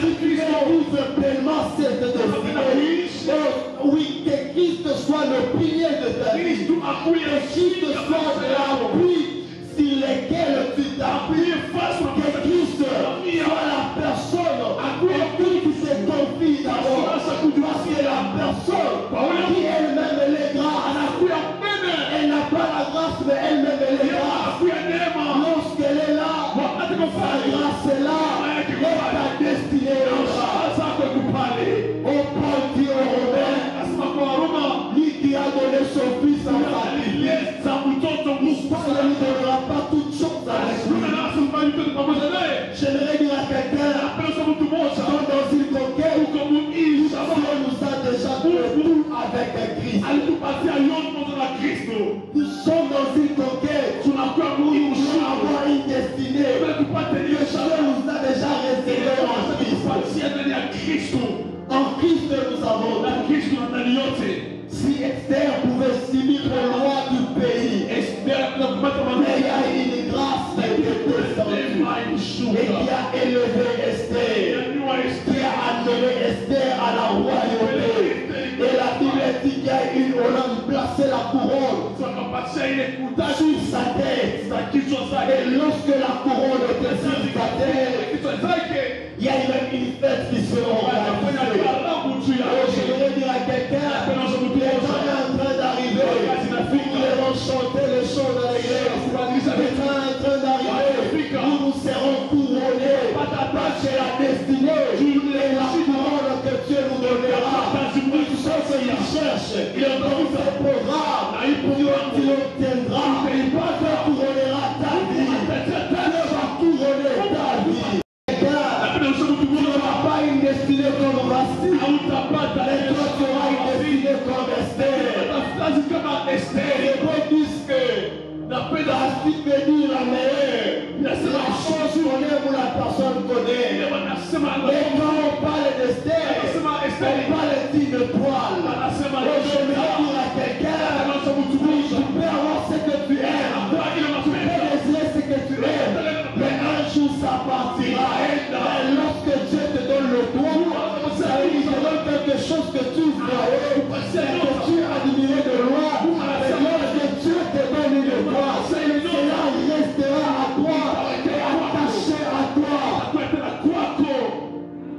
Si tu épouses pleinement cette destinée, oui, que Christ soit le pilier de ta vie. Que Christ soit l'appui sur lequel tu t'appuies. Que Christ soit la personne en qui tu te confies d'abord. Parce que la personne qui elle-même est grâce, elle n'a pas la grâce, mais elle-même est grâce. Lorsqu'elle est là, sa grâce est là, et ta destinée est là. On Paul dit aux Romains, lui qui a donné son fils en sacrifice, pourquoi ne lui donnera pas toutes choses avec lui? J'aimerais dire à quelqu'un, dans une conquête, Dieu nous a déjà donné tout avec Christ. Nous sommes dans une conquête, nous voulons avoir une destinée que Dieu nous a déjà réservée en Christ. En Christ nous avons. Si Esther pouvait subir le roi du pays, mais il y a une grâce qui est descendue et qui a élevé Esther, qui a amené Esther à la royauté. Et la Bible dit qu'il y a on a placé la couronne sur sa tête. Et lorsque la couronne était sur sa tête, cherches. Dans ce programme, tu obtiendras. Tu couronneras ta vie. Dieu va couronner ta vie. Tu n'auras pas une destinée comme Vasti. Mais toi, tu auras une destinée comme Esther. Les mots disent que Vasti veut dire la meilleure. La chose connaît où la personne connaît. Mais quand on parle d'Esther, on parle d'une toile. Je vais dire à quelqu'un, tu peux avoir ce que tu aimes. Tu peux désirer ce que tu aimes. Mais un jour ça partira. Mais lorsque Dieu te donne le droit, ça veut dire qu'il te donne quelque chose que tu voyais, que tu admirais de loin. Mais lorsque Dieu te donne une droit, cela restera à toi, attaché à toi.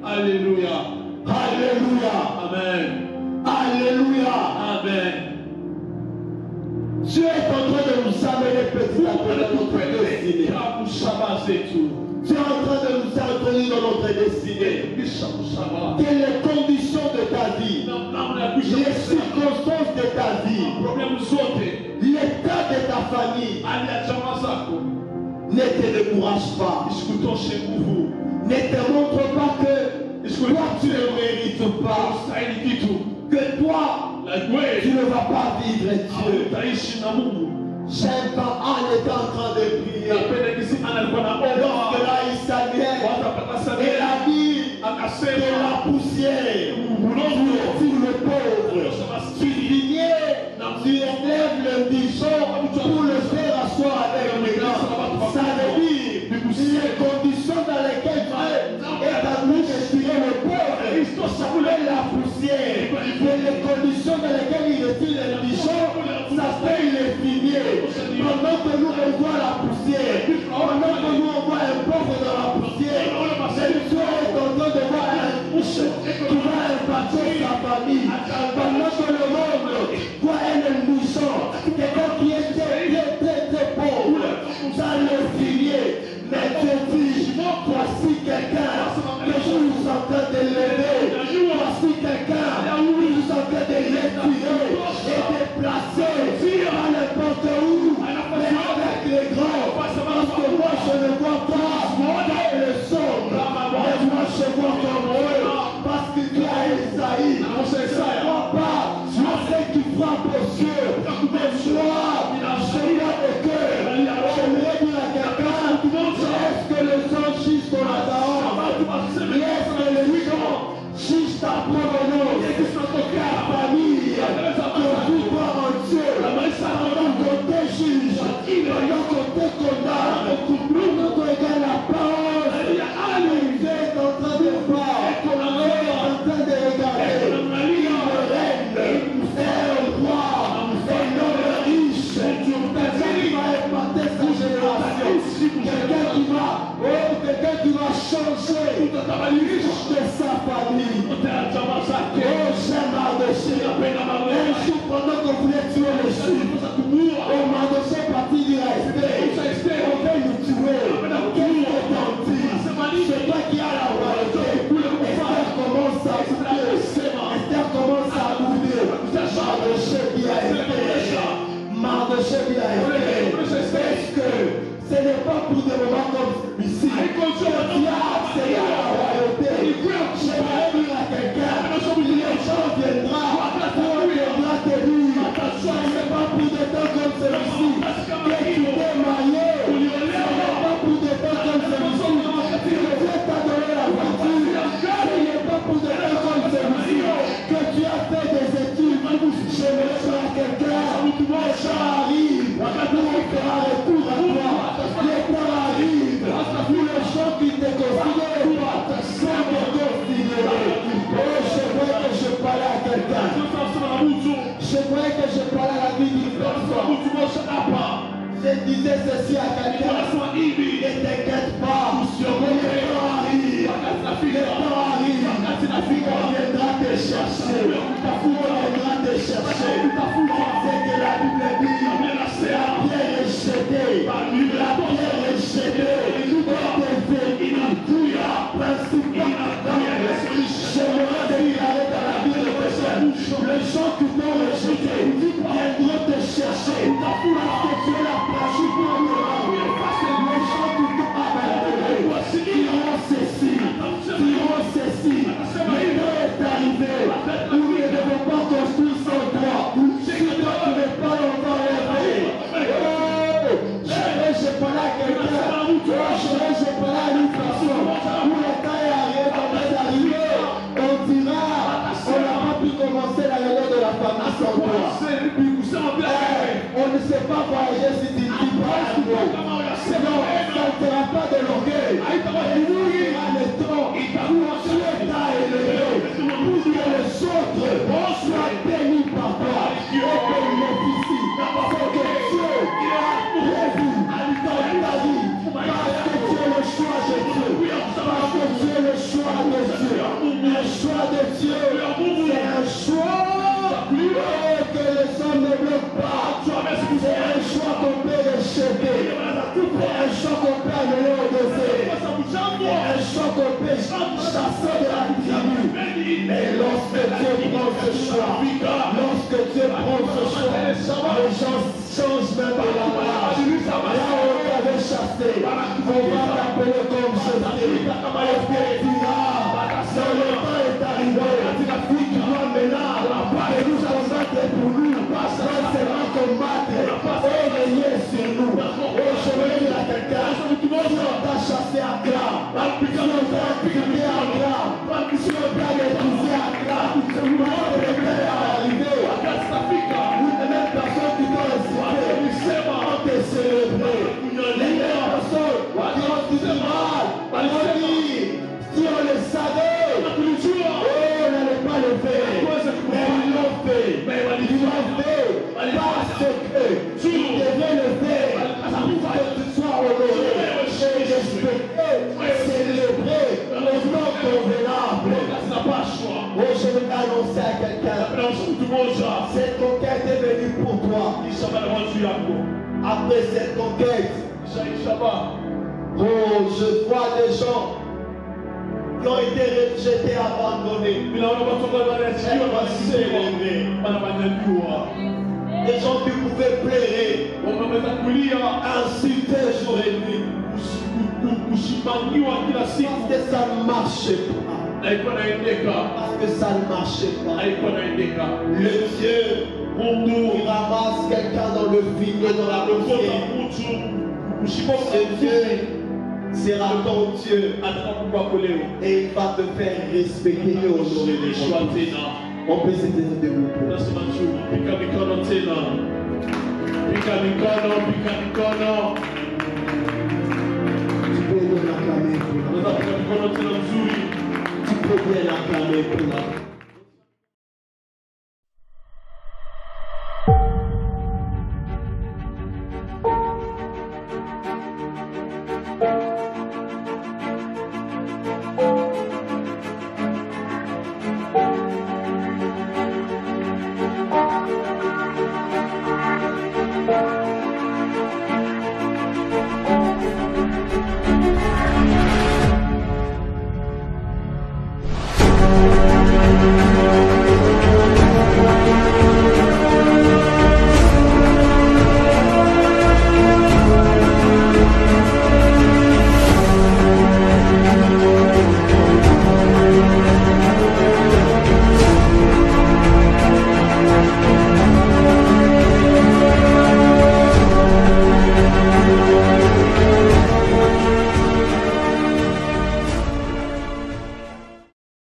Alléluia. Alléluia. Amen. Alléluia. Amen. Dieu est en train de nous amener petit à petit dans notre destinée. Dieu est en train de nous introduire dans notre destinée. Quelles les conditions de ta vie, les circonstances de ta vie, l'état de ta famille, ne te décourage pas. Ne te montre pas que toi tu ne mérites pas, que toi tu ne vas pas vivre Dieu. J'aime quand Anne était en train de prier. Lorsque là il s'alluait, elle a dit de la poussière sur le pauvre. Tu dînais, tu enlèves l'indigent pour le faire asseoir avec les grands. Ça veut dire les conditions dans lesquelles Dieu est en train de tirer le pauvre, ça voulait la poussière. Mais les conditions dans lesquelles il retire l'indigent, ça fait les fumier. Pendant que nous on voit la poussière, pendant que nous on voit un pauvre dans la poussière, c'est Dieu est en train de voir un qui va impacter sa famille. Pendant que le monde voit un indigent, quelqu'un qui est très pauvre, dans le fumier. Mais Dieu dit, voici quelqu'un que je vous en train de lever. Voici quelqu'un que je vous en train de retirer et déplacer à n'importe où, mais avec les grands. Parce que moi je ne vois pas dans le sombre, mais moi je vois comme eux. Parce que tu as Esaïe, je ne vois pas à ceux qui frappent aux yeux, mais je vois de cœur. J'aimerais dire à quelqu'un, est-ce que le sang chisse ton Adam? Est-ce que le sang chisse ta provenance? Ta famille, que vous croire en Dieu, pendant qu'on te juge, pendant qu'on te condamne, pendant qu'on regarde la parole, Dieu est en train de voir, Dieu est en train de regarder, il règne, c'est un roi, c'est l'homme riche, quelqu'un qui va épater sa génération, quelqu'un qui va changer de sa famille. Oh, j'aime Mardoché. Un jour, pendant qu'on voulait tuer le juif, oh, Mardoché est parti dire à Esther, on veut nous tuer. Qu'est-ce qu'on t'en dit? C'est toi qui as la royauté. Esther commence à bouder. Esther commence à bouder. Mardoché dit à Esther. Mardoché dit à Esther. Est-ce que ce n'est pas pour des moments comme ici que tu as accès à la royauté? J'aimerais dire à quelqu'un, les gens viendront te dire, ce n'est pas pour des temps comme celui-ci que tu t'es marié, ce n'est pas pour des temps comme celui-ci que Dieu t'a donné la voiture, ce n'est pas pour des temps comme celui-ci que tu as fait des études. J'aimerais dire à quelqu'un, les gens arrivent, nous on fera retour à toi. Les temps arrivent, où les gens qui te considèrent pas sont te considérés. Oh, je voudrais que je parle à quelqu'un. Je voudrais que je parle à la vie d'une personne. Je disais ceci à quelqu'un. Ne t'inquiète pas. Les temps arrivent. Les temps arrivent. On viendra te chercher. On viendra te chercher. C'est que la Bible dit, la pierre est jetée. La pierre est jetée. J'aimerais déclarer dans la Bible les gens qui vont pas voyager si tu ne dis pas un mot. Non, ça ne sera pas de l'orgueil. Il sera le temps où Dieu t'a élevé pour que les autres soient bénis par toi et que bénéficient. C'est que Dieu a prévu dans ta vie parce que tu es le choix de Dieu. Parce que tu es le choix de Dieu. Le choix de Dieu, c'est un choix que les hommes ne bloquent pas. C'est un choix qu'on peut rejeter. C'est un choix qu'on peut amener au désert. C'est un choix qu'on peut chasser de la tribu. Mais lorsque Dieu prend ce choix, lorsque Dieu prend ce choix, les gens changent même de la marche. Là où on t'avait chassé, on va t'appeler comme jeté. On te dira, dans le temps est arrivé, tu dois maintenant, et nous combattre pour nous, non seulement combattre, et régner sur nous. Aujourd'hui, il y a quelqu'un qui t'a chassé à gras, qui t'a piqué à gras, qui t'a détruit à gras, le père est arrivé, les mêmes personnes qui t'ont insulté, ont été célébrées, les mêmes personnes qui ont dit du mal, ont dit, si on le savait, on n'allait pas le faire, mais ils l'ont fait, ils l'ont fait, parce que tu devais le faire, pour que tu sois honoré, et respecté, célébré, au nom convenable. Oh, je vais annoncer à quelqu'un, cette conquête est venue pour toi. Après cette conquête, oh, je vois des gens qui ont été rejetés, abandonnés. Des gens qui pouvaient pleurer, insulter jour et nuit. Parce que ça ne marchait pas. Parce que ça ne marchait pas. Le Dieu qui ramasse quelqu'un dans le vignoble, dans la poussière. Ce Dieu sera ton Dieu. Et il va te faire respecter et honorer les gens. On peut se tenir debout. Tu peux bien l'acclamer pour la. Tu peux bien l'acclamer pour la.